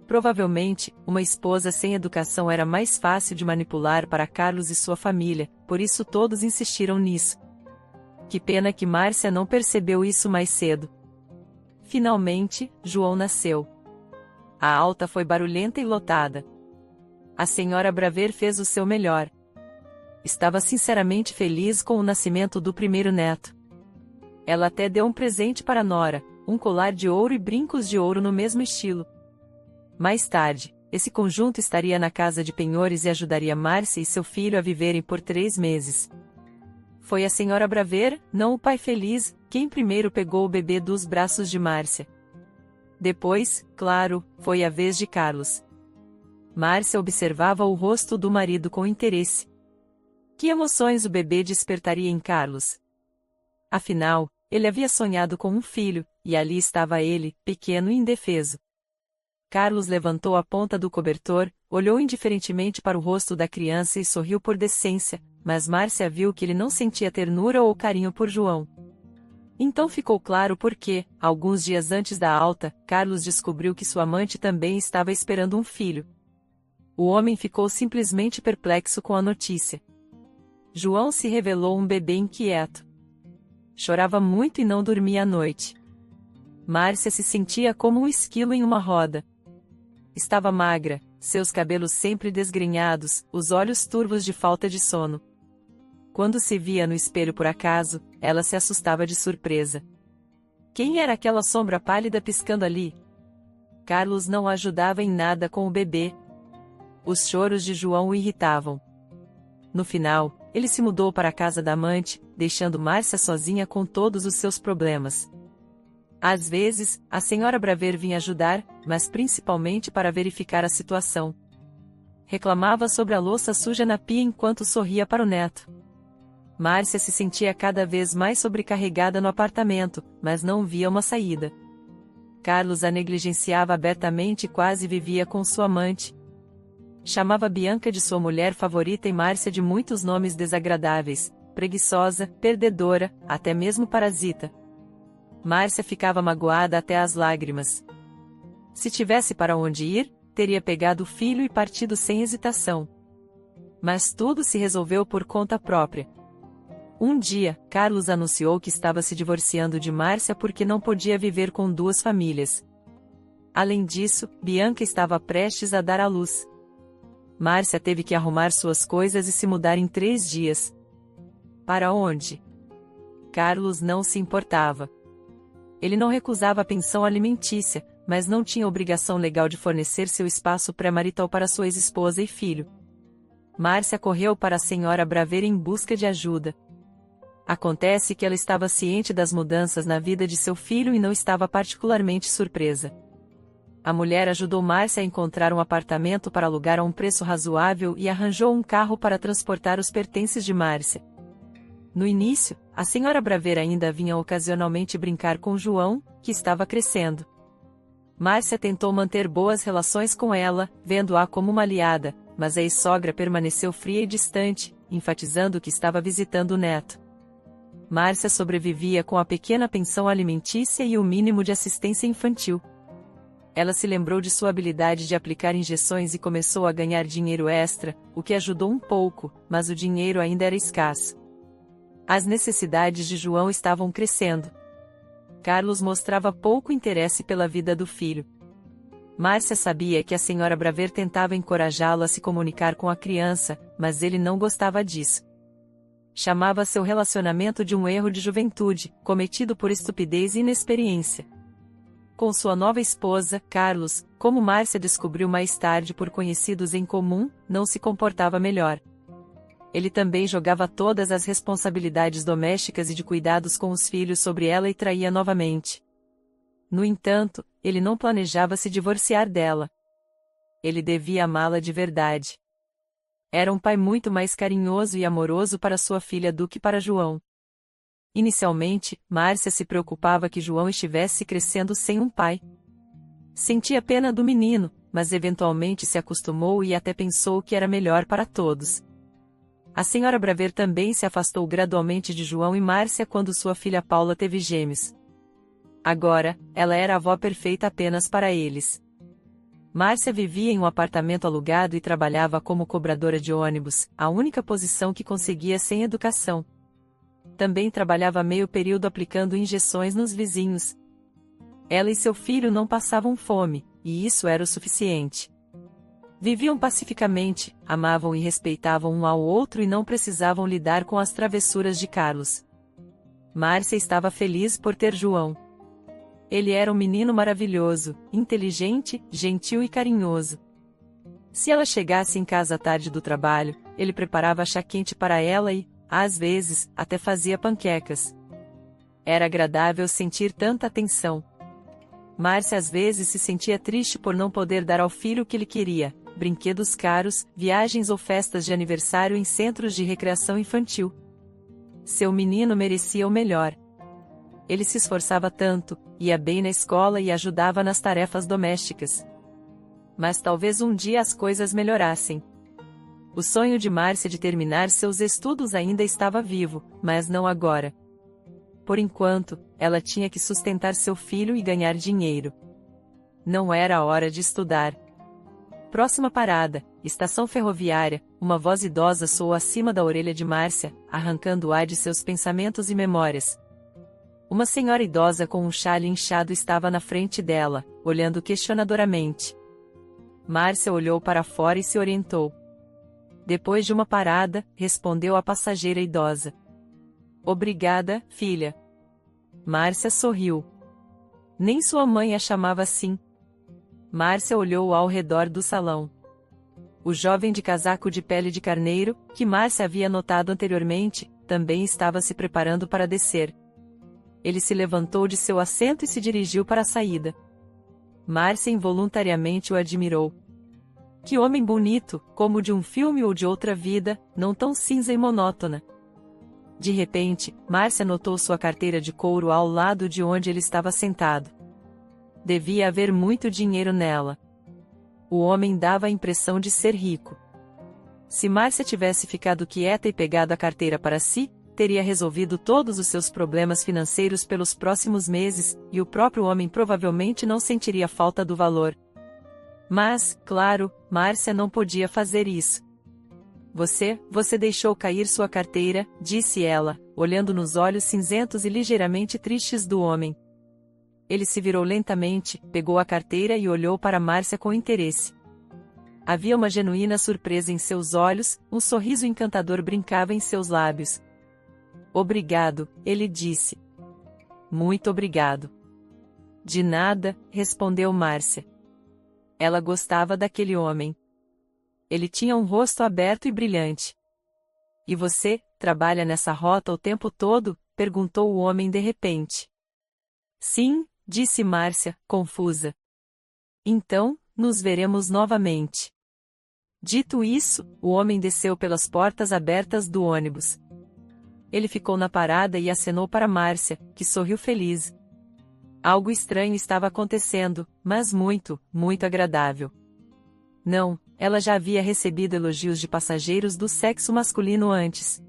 Provavelmente, uma esposa sem educação era mais fácil de manipular para Carlos e sua família, por isso todos insistiram nisso. Que pena que Márcia não percebeu isso mais cedo. Finalmente, João nasceu. A alta foi barulhenta e lotada. A senhora Braver fez o seu melhor. Estava sinceramente feliz com o nascimento do primeiro neto. Ela até deu um presente para Nora, um colar de ouro e brincos de ouro no mesmo estilo. Mais tarde, esse conjunto estaria na casa de penhores e ajudaria Márcia e seu filho a viverem por 3 meses. Foi a senhora Braver, não o pai feliz, quem primeiro pegou o bebê dos braços de Márcia. Depois, claro, foi a vez de Carlos. Márcia observava o rosto do marido com interesse. Que emoções o bebê despertaria em Carlos? Afinal, ele havia sonhado com um filho, e ali estava ele, pequeno e indefeso. Carlos levantou a ponta do cobertor, olhou indiferentemente para o rosto da criança e sorriu por decência, mas Márcia viu que ele não sentia ternura ou carinho por João. Então ficou claro por que, alguns dias antes da alta, Carlos descobriu que sua amante também estava esperando um filho. O homem ficou simplesmente perplexo com a notícia. João se revelou um bebê inquieto. Chorava muito e não dormia à noite. Márcia se sentia como um esquilo em uma roda. Estava magra, seus cabelos sempre desgrenhados, os olhos turvos de falta de sono. Quando se via no espelho por acaso, ela se assustava de surpresa. Quem era aquela sombra pálida piscando ali? Carlos não ajudava em nada com o bebê. Os choros de João o irritavam. No final, ele se mudou para a casa da amante, deixando Márcia sozinha com todos os seus problemas. Às vezes, a senhora Braver vinha ajudar, mas principalmente para verificar a situação. Reclamava sobre a louça suja na pia enquanto sorria para o neto. Márcia se sentia cada vez mais sobrecarregada no apartamento, mas não via uma saída. Carlos a negligenciava abertamente e quase vivia com sua amante. Chamava Bianca de sua mulher favorita e Márcia de muitos nomes desagradáveis, preguiçosa, perdedora, até mesmo parasita. Márcia ficava magoada até às lágrimas. Se tivesse para onde ir, teria pegado o filho e partido sem hesitação. Mas tudo se resolveu por conta própria. Um dia, Carlos anunciou que estava se divorciando de Márcia porque não podia viver com duas famílias. Além disso, Bianca estava prestes a dar à luz. Márcia teve que arrumar suas coisas e se mudar em 3 dias. Para onde? Carlos não se importava. Ele não recusava a pensão alimentícia, mas não tinha obrigação legal de fornecer seu espaço pré-marital para sua ex-esposa e filho. Márcia correu para a senhora Braveira em busca de ajuda. Acontece que ela estava ciente das mudanças na vida de seu filho e não estava particularmente surpresa. A mulher ajudou Márcia a encontrar um apartamento para alugar a um preço razoável e arranjou um carro para transportar os pertences de Márcia. No início, a senhora Braveira ainda vinha ocasionalmente brincar com João, que estava crescendo. Márcia tentou manter boas relações com ela, vendo-a como uma aliada, mas a ex-sogra permaneceu fria e distante, enfatizando que estava visitando o neto. Márcia sobrevivia com a pequena pensão alimentícia e o mínimo de assistência infantil. Ela se lembrou de sua habilidade de aplicar injeções e começou a ganhar dinheiro extra, o que ajudou um pouco, mas o dinheiro ainda era escasso. As necessidades de João estavam crescendo. Carlos mostrava pouco interesse pela vida do filho. Márcia sabia que a senhora Braver tentava encorajá-lo a se comunicar com a criança, mas ele não gostava disso. Chamava seu relacionamento de um erro de juventude, cometido por estupidez e inexperiência. Com sua nova esposa, Carlos, como Márcia descobriu mais tarde por conhecidos em comum, não se comportava melhor. Ele também jogava todas as responsabilidades domésticas e de cuidados com os filhos sobre ela e traía novamente. No entanto, ele não planejava se divorciar dela. Ele devia amá-la de verdade. Era um pai muito mais carinhoso e amoroso para sua filha do que para João. Inicialmente, Márcia se preocupava que João estivesse crescendo sem um pai. Sentia pena do menino, mas eventualmente se acostumou e até pensou que era melhor para todos. A senhora Braver também se afastou gradualmente de João e Márcia quando sua filha Paula teve gêmeos. Agora, ela era a avó perfeita apenas para eles. Márcia vivia em um apartamento alugado e trabalhava como cobradora de ônibus, a única posição que conseguia sem educação. Também trabalhava meio período aplicando injeções nos vizinhos. Ela e seu filho não passavam fome, e isso era o suficiente. Viviam pacificamente, amavam e respeitavam um ao outro e não precisavam lidar com as travessuras de Carlos. Márcia estava feliz por ter João. Ele era um menino maravilhoso, inteligente, gentil e carinhoso. Se ela chegasse em casa à tarde do trabalho, ele preparava chá quente para ela e, às vezes, até fazia panquecas. Era agradável sentir tanta atenção. Márcia às vezes se sentia triste por não poder dar ao filho o que ele queria: brinquedos caros, viagens ou festas de aniversário em centros de recreação infantil. Seu menino merecia o melhor. Ele se esforçava tanto, ia bem na escola e ajudava nas tarefas domésticas. Mas talvez um dia as coisas melhorassem. O sonho de Márcia de terminar seus estudos ainda estava vivo, mas não agora. Por enquanto, ela tinha que sustentar seu filho e ganhar dinheiro. Não era a hora de estudar. Próxima parada, estação ferroviária, uma voz idosa soou acima da orelha de Márcia, arrancando-a de seus pensamentos e memórias. Uma senhora idosa com um chale inchado estava na frente dela, olhando questionadoramente. Márcia olhou para fora e se orientou. Depois de uma parada, respondeu a passageira idosa. Obrigada, filha. Márcia sorriu. Nem sua mãe a chamava assim. Márcia olhou ao redor do salão. O jovem de casaco de pele de carneiro, que Márcia havia notado anteriormente, também estava se preparando para descer. Ele se levantou de seu assento e se dirigiu para a saída. Márcia involuntariamente o admirou. Que homem bonito, como de um filme ou de outra vida, não tão cinza e monótona. De repente, Márcia notou sua carteira de couro ao lado de onde ele estava sentado. Devia haver muito dinheiro nela. O homem dava a impressão de ser rico. Se Márcia tivesse ficado quieta e pegado a carteira para si, teria resolvido todos os seus problemas financeiros pelos próximos meses, e o próprio homem provavelmente não sentiria falta do valor. Mas, claro, Márcia não podia fazer isso. Você deixou cair sua carteira, disse ela, olhando nos olhos cinzentos e ligeiramente tristes do homem. Ele se virou lentamente, pegou a carteira e olhou para Márcia com interesse. Havia uma genuína surpresa em seus olhos, um sorriso encantador brincava em seus lábios. Obrigado, ele disse. Muito obrigado. De nada, respondeu Márcia. Ela gostava daquele homem. Ele tinha um rosto aberto e brilhante. E você, trabalha nessa rota o tempo todo? Perguntou o homem de repente. Sim, disse Márcia, confusa. Então, nos veremos novamente. Dito isso, o homem desceu pelas portas abertas do ônibus. Ele ficou na parada e acenou para Márcia, que sorriu feliz. Algo estranho estava acontecendo, mas muito, muito agradável. Não, ela já havia recebido elogios de passageiros do sexo masculino antes.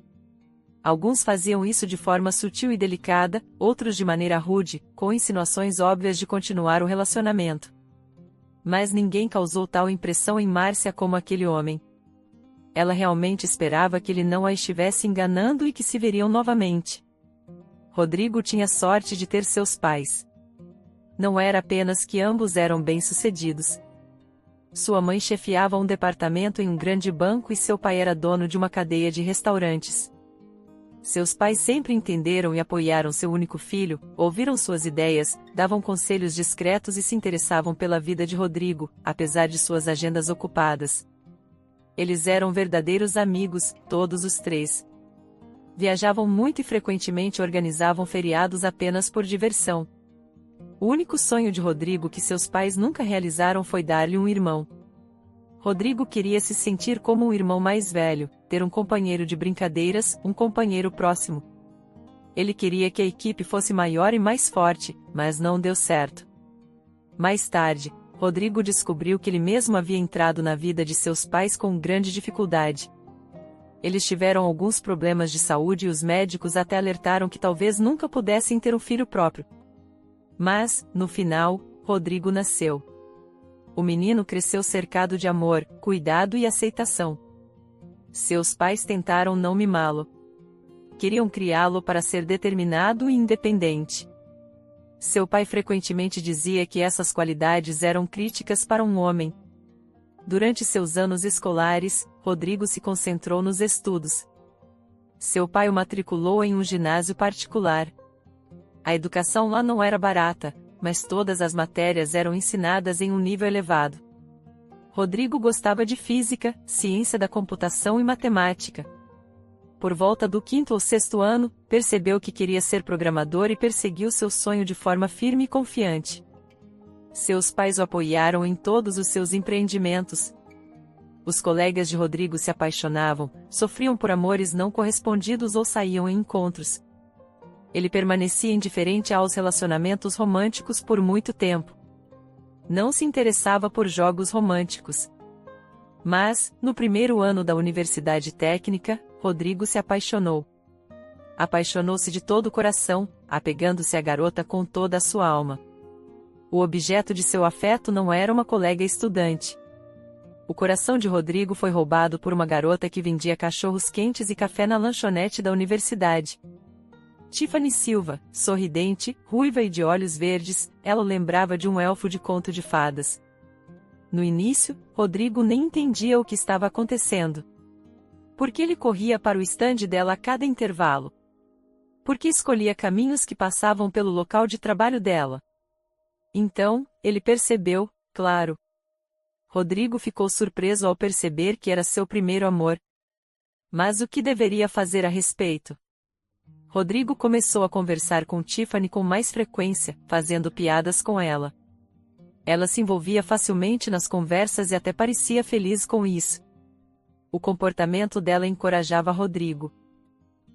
Alguns faziam isso de forma sutil e delicada, outros de maneira rude, com insinuações óbvias de continuar o relacionamento. Mas ninguém causou tal impressão em Márcia como aquele homem. Ela realmente esperava que ele não a estivesse enganando e que se veriam novamente. Rodrigo tinha sorte de ter seus pais. Não era apenas que ambos eram bem-sucedidos. Sua mãe chefiava um departamento em um grande banco e seu pai era dono de uma cadeia de restaurantes. Seus pais sempre entenderam e apoiaram seu único filho, ouviram suas ideias, davam conselhos discretos e se interessavam pela vida de Rodrigo, apesar de suas agendas ocupadas. Eles eram verdadeiros amigos, todos os três. Viajavam muito e frequentemente organizavam feriados apenas por diversão. O único sonho de Rodrigo que seus pais nunca realizaram foi dar-lhe um irmão. Rodrigo queria se sentir como um irmão mais velho, ter um companheiro de brincadeiras, um companheiro próximo. Ele queria que a equipe fosse maior e mais forte, mas não deu certo. Mais tarde, Rodrigo descobriu que ele mesmo havia entrado na vida de seus pais com grande dificuldade. Eles tiveram alguns problemas de saúde e os médicos até alertaram que talvez nunca pudessem ter um filho próprio. Mas, no final, Rodrigo nasceu. O menino cresceu cercado de amor, cuidado e aceitação. Seus pais tentaram não mimá-lo. Queriam criá-lo para ser determinado e independente. Seu pai frequentemente dizia que essas qualidades eram críticas para um homem. Durante seus anos escolares, Rodrigo se concentrou nos estudos. Seu pai o matriculou em um ginásio particular. A educação lá não era barata, mas todas as matérias eram ensinadas em um nível elevado. Rodrigo gostava de física, ciência da computação e matemática. Por volta do 5º ou 6º ano, percebeu que queria ser programador e perseguiu seu sonho de forma firme e confiante. Seus pais o apoiaram em todos os seus empreendimentos. Os colegas de Rodrigo se apaixonavam, sofriam por amores não correspondidos ou saíam em encontros. Ele permanecia indiferente aos relacionamentos românticos por muito tempo. Não se interessava por jogos românticos. Mas, no primeiro ano da Universidade Técnica, Rodrigo se apaixonou. Apaixonou-se de todo o coração, apegando-se à garota com toda a sua alma. O objeto de seu afeto não era uma colega estudante. O coração de Rodrigo foi roubado por uma garota que vendia cachorros quentes e café na lanchonete da universidade. Tiffany Silva, sorridente, ruiva e de olhos verdes, ela o lembrava de um elfo de conto de fadas. No início, Rodrigo nem entendia o que estava acontecendo. Por que ele corria para o estande dela a cada intervalo? Por que escolhia caminhos que passavam pelo local de trabalho dela? Então, ele percebeu, claro. Rodrigo ficou surpreso ao perceber que era seu primeiro amor. Mas o que deveria fazer a respeito? Rodrigo começou a conversar com Tiffany com mais frequência, fazendo piadas com ela. Ela se envolvia facilmente nas conversas e até parecia feliz com isso. O comportamento dela encorajava Rodrigo.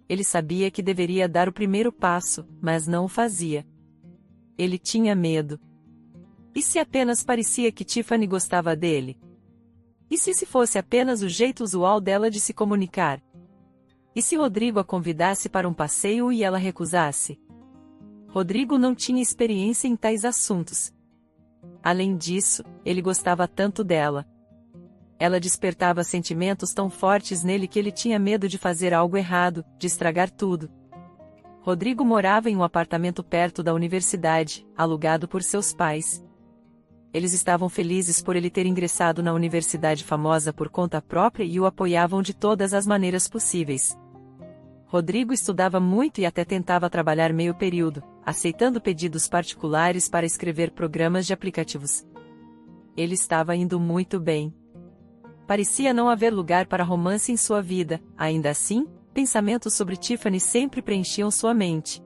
Ele sabia que deveria dar o primeiro passo, mas não o fazia. Ele tinha medo. E se apenas parecia que Tiffany gostava dele? E se fosse apenas o jeito usual dela de se comunicar? E se Rodrigo a convidasse para um passeio e ela recusasse? Rodrigo não tinha experiência em tais assuntos. Além disso, ele gostava tanto dela. Ela despertava sentimentos tão fortes nele que ele tinha medo de fazer algo errado, de estragar tudo. Rodrigo morava em um apartamento perto da universidade, alugado por seus pais. Eles estavam felizes por ele ter ingressado na universidade famosa por conta própria e o apoiavam de todas as maneiras possíveis. Rodrigo estudava muito e até tentava trabalhar meio período, aceitando pedidos particulares para escrever programas de aplicativos. Ele estava indo muito bem. Parecia não haver lugar para romance em sua vida, ainda assim, pensamentos sobre Tiffany sempre preenchiam sua mente.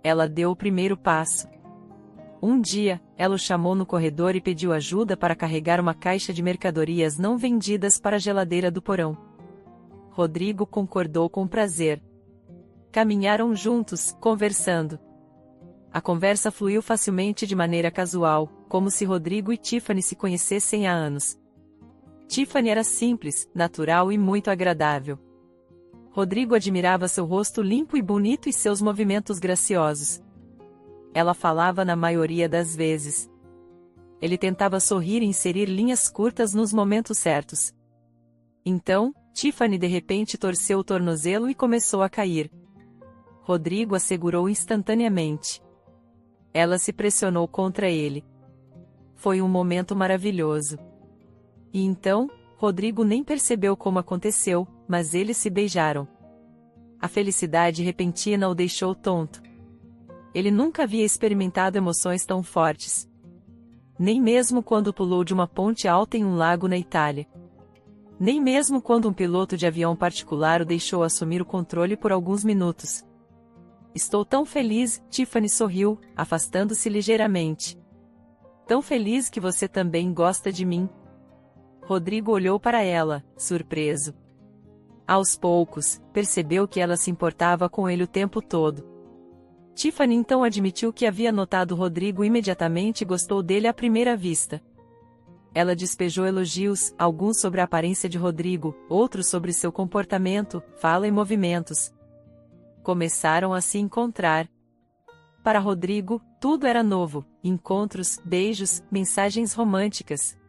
Ela deu o primeiro passo. Um dia, ela o chamou no corredor e pediu ajuda para carregar uma caixa de mercadorias não vendidas para a geladeira do porão. Rodrigo concordou com prazer. Caminharam juntos, conversando. A conversa fluiu facilmente de maneira casual, como se Rodrigo e Tiffany se conhecessem há anos. Tiffany era simples, natural e muito agradável. Rodrigo admirava seu rosto limpo e bonito e seus movimentos graciosos. Ela falava na maioria das vezes. Ele tentava sorrir e inserir linhas curtas nos momentos certos. Então, Tiffany de repente torceu o tornozelo e começou a cair. Rodrigo a segurou instantaneamente. Ela se pressionou contra ele. Foi um momento maravilhoso. E então, Rodrigo nem percebeu como aconteceu, mas eles se beijaram. A felicidade repentina o deixou tonto. Ele nunca havia experimentado emoções tão fortes. Nem mesmo quando pulou de uma ponte alta em um lago na Itália. Nem mesmo quando um piloto de avião particular o deixou assumir o controle por alguns minutos. Estou tão feliz, Tiffany sorriu, afastando-se ligeiramente. Tão feliz que você também gosta de mim. Rodrigo olhou para ela, surpreso. Aos poucos, percebeu que ela se importava com ele o tempo todo. Tiffany então admitiu que havia notado Rodrigo imediatamente e gostou dele à primeira vista. Ela despejou elogios, alguns sobre a aparência de Rodrigo, outros sobre seu comportamento, fala e movimentos. Começaram a se encontrar. Para Rodrigo, tudo era novo: encontros, beijos, mensagens românticas.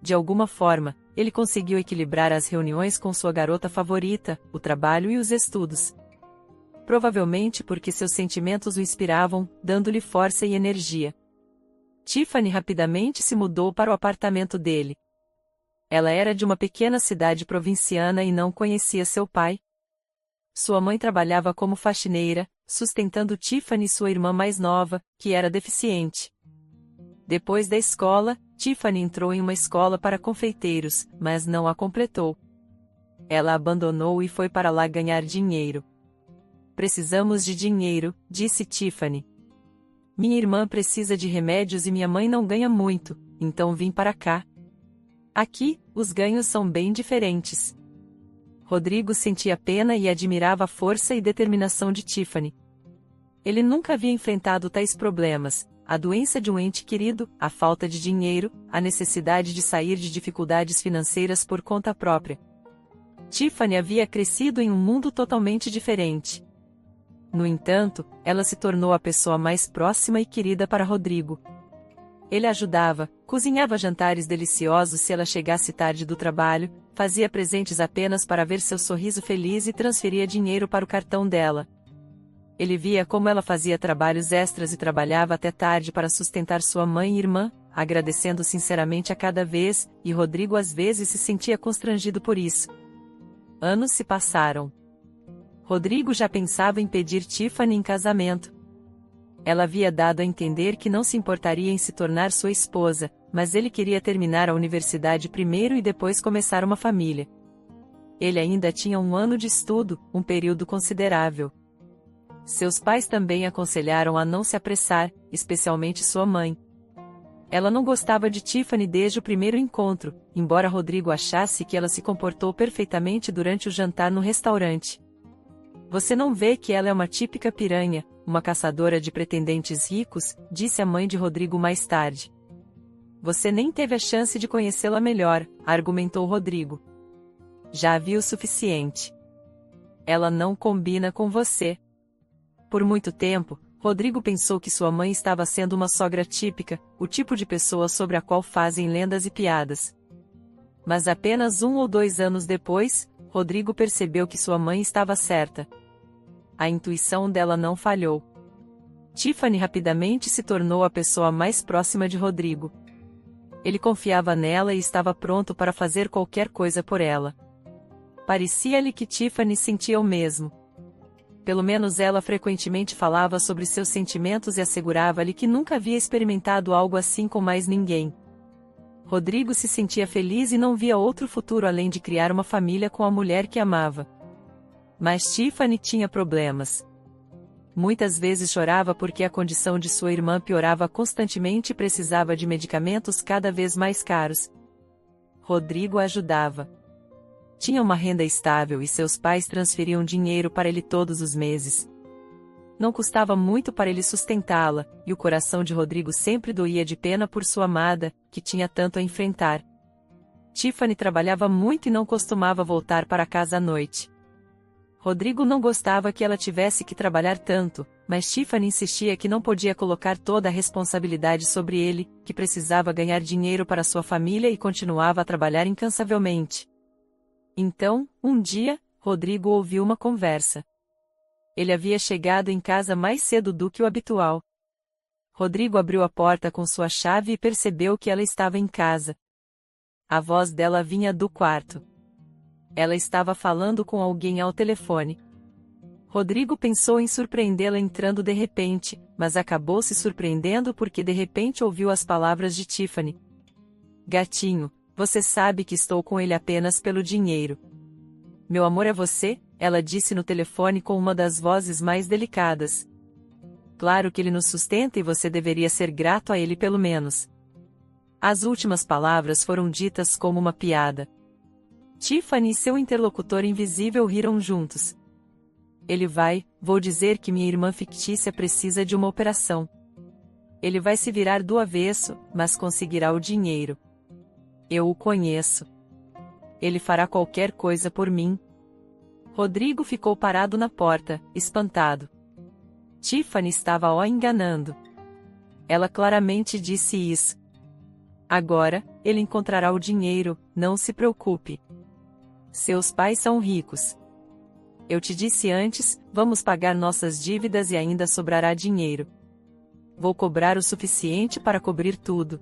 De alguma forma, ele conseguiu equilibrar as reuniões com sua garota favorita, o trabalho e os estudos. Provavelmente porque seus sentimentos o inspiravam, dando-lhe força e energia. Tiffany rapidamente se mudou para o apartamento dele. Ela era de uma pequena cidade provinciana e não conhecia seu pai. Sua mãe trabalhava como faxineira, sustentando Tiffany e sua irmã mais nova, que era deficiente. Depois da escola, Tiffany entrou em uma escola para confeiteiros, mas não a completou. Ela abandonou e foi para lá ganhar dinheiro. Precisamos de dinheiro, disse Tiffany. Minha irmã precisa de remédios e minha mãe não ganha muito, então vim para cá. Aqui, os ganhos são bem diferentes. Rodrigo sentia pena e admirava a força e determinação de Tiffany. Ele nunca havia enfrentado tais problemas: a doença de um ente querido, a falta de dinheiro, a necessidade de sair de dificuldades financeiras por conta própria. Tiffany havia crescido em um mundo totalmente diferente. No entanto, ela se tornou a pessoa mais próxima e querida para Rodrigo. Ele ajudava, cozinhava jantares deliciosos se ela chegasse tarde do trabalho, fazia presentes apenas para ver seu sorriso feliz e transferia dinheiro para o cartão dela. Ele via como ela fazia trabalhos extras e trabalhava até tarde para sustentar sua mãe e irmã, agradecendo sinceramente a cada vez, e Rodrigo às vezes se sentia constrangido por isso. Anos se passaram. Rodrigo já pensava em pedir Tiffany em casamento. Ela havia dado a entender que não se importaria em se tornar sua esposa, mas ele queria terminar a universidade primeiro e depois começar uma família. Ele ainda tinha 1 ano de estudo, um período considerável. Seus pais também aconselharam a não se apressar, especialmente sua mãe. Ela não gostava de Tiffany desde o primeiro encontro, embora Rodrigo achasse que ela se comportou perfeitamente durante o jantar no restaurante. Você não vê que ela é uma típica piranha, uma caçadora de pretendentes ricos, disse a mãe de Rodrigo mais tarde. Você nem teve a chance de conhecê-la melhor, argumentou Rodrigo. Já viu o suficiente. Ela não combina com você. Por muito tempo, Rodrigo pensou que sua mãe estava sendo uma sogra típica, o tipo de pessoa sobre a qual fazem lendas e piadas. Mas apenas 1 ou 2 anos depois, Rodrigo percebeu que sua mãe estava certa. A intuição dela não falhou. Tiffany rapidamente se tornou a pessoa mais próxima de Rodrigo. Ele confiava nela e estava pronto para fazer qualquer coisa por ela. Parecia-lhe que Tiffany sentia o mesmo. Pelo menos ela frequentemente falava sobre seus sentimentos e assegurava-lhe que nunca havia experimentado algo assim com mais ninguém. Rodrigo se sentia feliz e não via outro futuro além de criar uma família com a mulher que amava. Mas Tiffany tinha problemas. Muitas vezes chorava porque a condição de sua irmã piorava constantemente e precisava de medicamentos cada vez mais caros. Rodrigo a ajudava. Tinha uma renda estável e seus pais transferiam dinheiro para ele todos os meses. Não custava muito para ele sustentá-la, e o coração de Rodrigo sempre doía de pena por sua amada, que tinha tanto a enfrentar. Tiffany trabalhava muito e não costumava voltar para casa à noite. Rodrigo não gostava que ela tivesse que trabalhar tanto, mas Tiffany insistia que não podia colocar toda a responsabilidade sobre ele, que precisava ganhar dinheiro para sua família e continuava a trabalhar incansavelmente. Então, um dia, Rodrigo ouviu uma conversa. Ele havia chegado em casa mais cedo do que o habitual. Rodrigo abriu a porta com sua chave e percebeu que ela estava em casa. A voz dela vinha do quarto. Ela estava falando com alguém ao telefone. Rodrigo pensou em surpreendê-la entrando de repente, mas acabou se surpreendendo porque de repente ouviu as palavras de Tiffany. Gatinho, você sabe que estou com ele apenas pelo dinheiro. Meu amor é você, ela disse no telefone com uma das vozes mais delicadas. Claro que ele nos sustenta e você deveria ser grato a ele pelo menos. As últimas palavras foram ditas como uma piada. Tiffany e seu interlocutor invisível riram juntos. Vou dizer que minha irmã fictícia precisa de uma operação. Ele vai se virar do avesso, mas conseguirá o dinheiro. Eu o conheço. Ele fará qualquer coisa por mim. Rodrigo ficou parado na porta, espantado. Tiffany estava o enganando. Ela claramente disse isso. Agora, ele encontrará o dinheiro, não se preocupe. Seus pais são ricos. Eu te disse antes, vamos pagar nossas dívidas e ainda sobrará dinheiro. Vou cobrar o suficiente para cobrir tudo.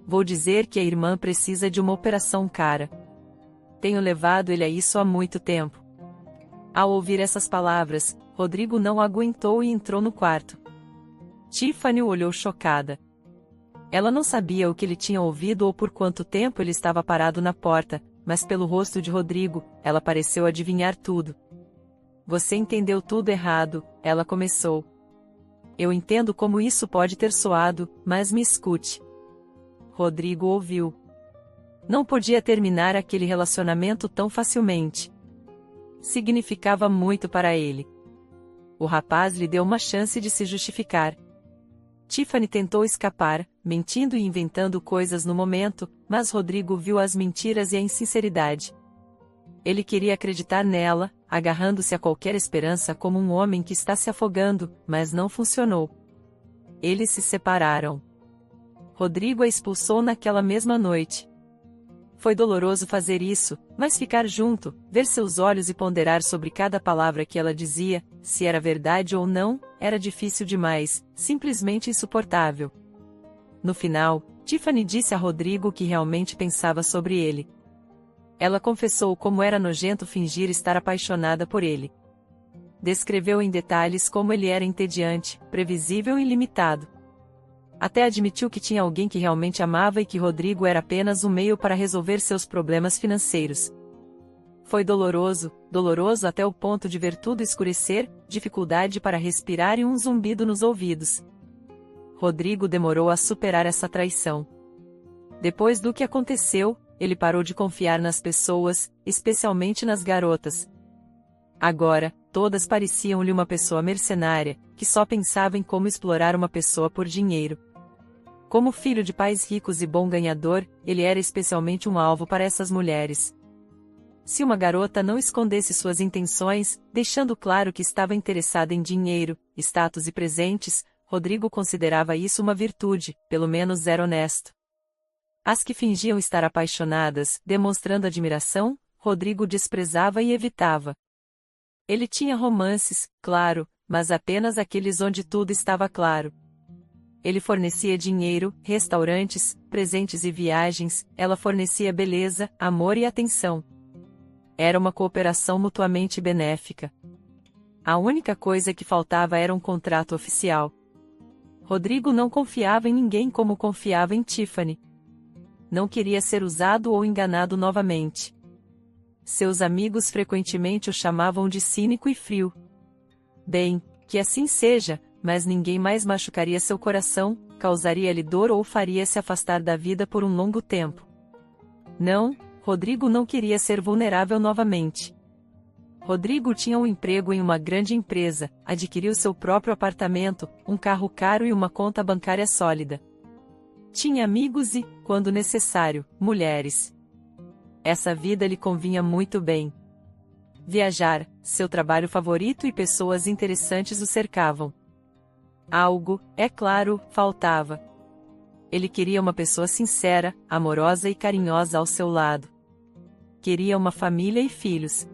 Vou dizer que a irmã precisa de uma operação cara. Tenho levado ele a isso há muito tempo. Ao ouvir essas palavras, Rodrigo não aguentou e entrou no quarto. Tiffany o olhou chocada. Ela não sabia o que ele tinha ouvido ou por quanto tempo ele estava parado na porta, mas pelo rosto de Rodrigo, ela pareceu adivinhar tudo. Você entendeu tudo errado, ela começou. Eu entendo como isso pode ter soado, mas me escute. Rodrigo ouviu. Não podia terminar aquele relacionamento tão facilmente. Significava muito para ele. O rapaz lhe deu uma chance de se justificar. Tiffany tentou escapar, mentindo e inventando coisas no momento, mas Rodrigo viu as mentiras e a insinceridade. Ele queria acreditar nela, agarrando-se a qualquer esperança como um homem que está se afogando, mas não funcionou. Eles se separaram. Rodrigo a expulsou naquela mesma noite. Foi doloroso fazer isso, mas ficar junto, ver seus olhos e ponderar sobre cada palavra que ela dizia, se era verdade ou não, era difícil demais, simplesmente insuportável. No final, Tiffany disse a Rodrigo o que realmente pensava sobre ele. Ela confessou como era nojento fingir estar apaixonada por ele. Descreveu em detalhes como ele era entediante, previsível e limitado. Até admitiu que tinha alguém que realmente amava e que Rodrigo era apenas um meio para resolver seus problemas financeiros. Foi doloroso, doloroso até o ponto de ver tudo escurecer, dificuldade para respirar e um zumbido nos ouvidos. Rodrigo demorou a superar essa traição. Depois do que aconteceu, ele parou de confiar nas pessoas, especialmente nas garotas. Agora, todas pareciam-lhe uma pessoa mercenária, que só pensava em como explorar uma pessoa por dinheiro. Como filho de pais ricos e bom ganhador, ele era especialmente um alvo para essas mulheres. Se uma garota não escondesse suas intenções, deixando claro que estava interessada em dinheiro, status e presentes, Rodrigo considerava isso uma virtude, pelo menos era honesto. As que fingiam estar apaixonadas, demonstrando admiração, Rodrigo desprezava e evitava. Ele tinha romances, claro, mas apenas aqueles onde tudo estava claro. Ele fornecia dinheiro, restaurantes, presentes e viagens, ela fornecia beleza, amor e atenção. Era uma cooperação mutuamente benéfica. A única coisa que faltava era um contrato oficial. Rodrigo não confiava em ninguém como confiava em Tiffany. Não queria ser usado ou enganado novamente. Seus amigos frequentemente o chamavam de cínico e frio. Bem, que assim seja, mas ninguém mais machucaria seu coração, causaria-lhe dor ou faria-se afastar da vida por um longo tempo. Não, Rodrigo não queria ser vulnerável novamente. Rodrigo tinha um emprego em uma grande empresa, adquiriu seu próprio apartamento, um carro caro e uma conta bancária sólida. Tinha amigos e, quando necessário, mulheres. Essa vida lhe convinha muito bem. Viajar, seu trabalho favorito e pessoas interessantes o cercavam. Algo, é claro, faltava. Ele queria uma pessoa sincera, amorosa e carinhosa ao seu lado. Queria uma família e filhos.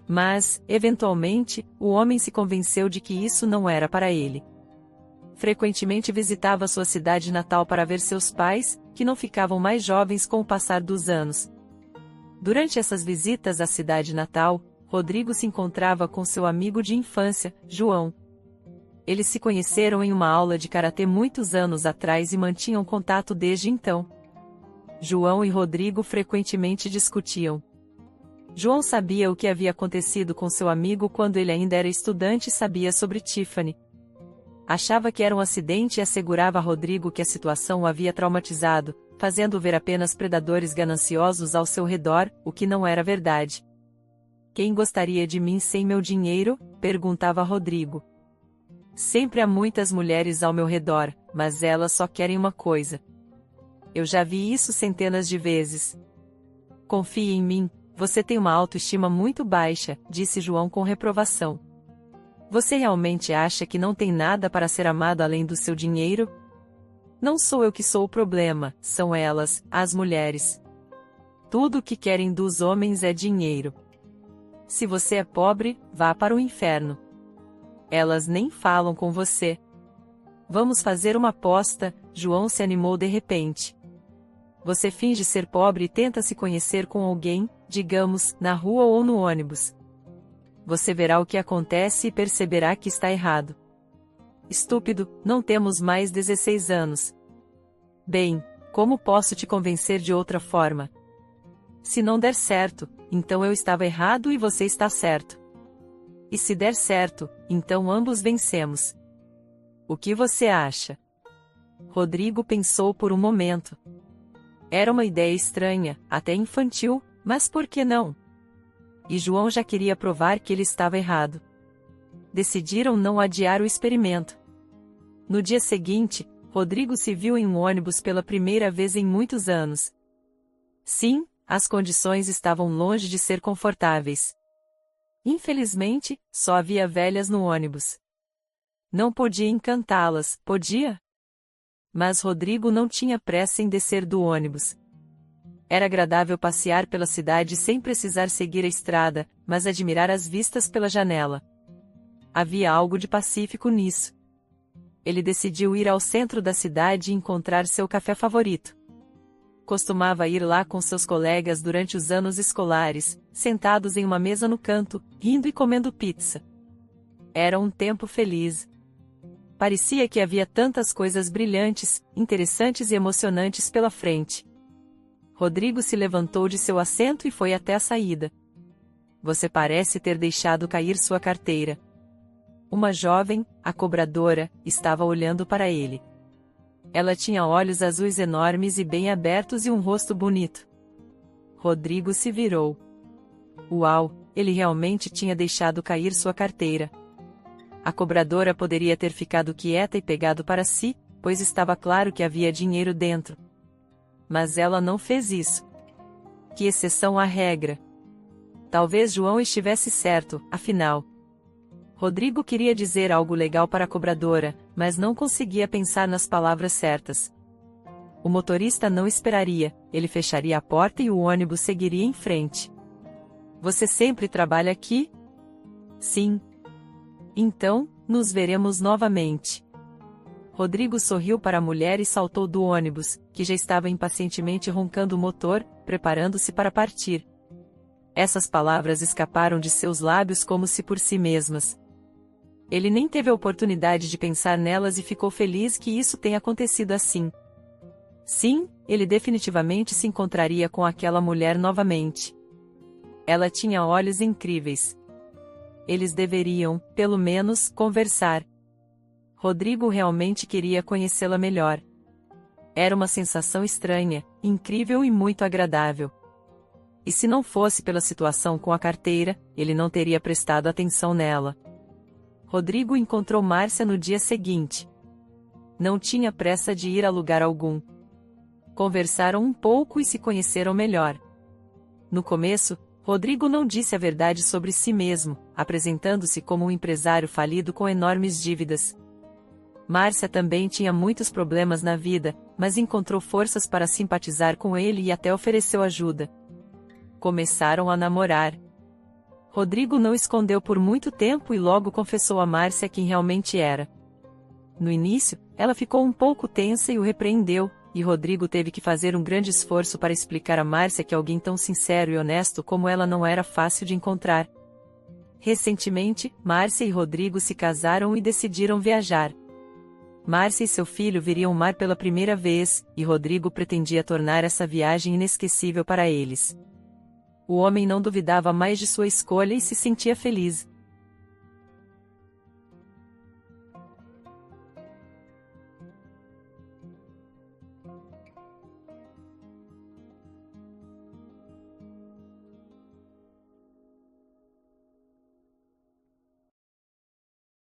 Mas, eventualmente, o homem se convenceu de que isso não era para ele. Frequentemente visitava sua cidade natal para ver seus pais, que não ficavam mais jovens com o passar dos anos. Durante essas visitas à cidade natal, Rodrigo se encontrava com seu amigo de infância, João. Eles se conheceram em uma aula de karatê muitos anos atrás e mantinham contato desde então. João e Rodrigo frequentemente discutiam. João sabia o que havia acontecido com seu amigo quando ele ainda era estudante e sabia sobre Tiffany. Achava que era um acidente e assegurava a Rodrigo que a situação o havia traumatizado, fazendo-o ver apenas predadores gananciosos ao seu redor, o que não era verdade. Quem gostaria de mim sem meu dinheiro? Perguntava Rodrigo. Sempre há muitas mulheres ao meu redor, mas elas só querem uma coisa. Eu já vi isso centenas de vezes. Confie em mim, você tem uma autoestima muito baixa, disse João com reprovação. Você realmente acha que não tem nada para ser amado além do seu dinheiro? Não sou eu que sou o problema, são elas, as mulheres. Tudo o que querem dos homens é dinheiro. Se você é pobre, vá para o inferno. Elas nem falam com você. Vamos fazer uma aposta, João se animou de repente. Você finge ser pobre e tenta se conhecer com alguém, digamos, na rua ou no ônibus. Você verá o que acontece e perceberá que está errado. Estúpido, não temos mais 16 anos. Bem, como posso te convencer de outra forma? Se não der certo, então eu estava errado e você está certo. E se der certo, então ambos vencemos. O que você acha? Rodrigo pensou por um momento. Era uma ideia estranha, até infantil, mas por que não? E João já queria provar que ele estava errado. Decidiram não adiar o experimento. No dia seguinte, Rodrigo se viu em um ônibus pela primeira vez em muitos anos. Sim, as condições estavam longe de ser confortáveis. Infelizmente, só havia velhas no ônibus. Não podia encantá-las, podia? Mas Rodrigo não tinha pressa em descer do ônibus. Era agradável passear pela cidade sem precisar seguir a estrada, mas admirar as vistas pela janela. Havia algo de pacífico nisso. Ele decidiu ir ao centro da cidade e encontrar seu café favorito. Costumava ir lá com seus colegas durante os anos escolares, sentados em uma mesa no canto, rindo e comendo pizza. Era um tempo feliz. Parecia que havia tantas coisas brilhantes, interessantes e emocionantes pela frente. Rodrigo se levantou de seu assento e foi até a saída. Você parece ter deixado cair sua carteira. Uma jovem, a cobradora, estava olhando para ele. Ela tinha olhos azuis enormes e bem abertos e um rosto bonito. Rodrigo se virou. Uau, ele realmente tinha deixado cair sua carteira. A cobradora poderia ter ficado quieta e pegado para si, pois estava claro que havia dinheiro dentro. Mas ela não fez isso. Que exceção à regra. Talvez João estivesse certo, afinal. Rodrigo queria dizer algo legal para a cobradora, mas não conseguia pensar nas palavras certas. O motorista não esperaria, ele fecharia a porta e o ônibus seguiria em frente. Você sempre trabalha aqui? Sim. Então, nos veremos novamente. Rodrigo sorriu para a mulher e saltou do ônibus, que já estava impacientemente roncando o motor, preparando-se para partir. Essas palavras escaparam de seus lábios como se por si mesmas. Ele nem teve a oportunidade de pensar nelas e ficou feliz que isso tenha acontecido assim. Sim, ele definitivamente se encontraria com aquela mulher novamente. Ela tinha olhos incríveis. Eles deveriam, pelo menos, conversar. Rodrigo realmente queria conhecê-la melhor. Era uma sensação estranha, incrível e muito agradável. E se não fosse pela situação com a carteira, ele não teria prestado atenção nela. Rodrigo encontrou Márcia no dia seguinte. Não tinha pressa de ir a lugar algum. Conversaram um pouco e se conheceram melhor. No começo, Rodrigo não disse a verdade sobre si mesmo, apresentando-se como um empresário falido com enormes dívidas. Márcia também tinha muitos problemas na vida, mas encontrou forças para simpatizar com ele e até ofereceu ajuda. Começaram a namorar. Rodrigo não escondeu por muito tempo e logo confessou a Márcia quem realmente era. No início, ela ficou um pouco tensa e o repreendeu, e Rodrigo teve que fazer um grande esforço para explicar a Márcia que alguém tão sincero e honesto como ela não era fácil de encontrar. Recentemente, Márcia e Rodrigo se casaram e decidiram viajar. Márcia e seu filho viriam o mar pela primeira vez, e Rodrigo pretendia tornar essa viagem inesquecível para eles. O homem não duvidava mais de sua escolha e se sentia feliz.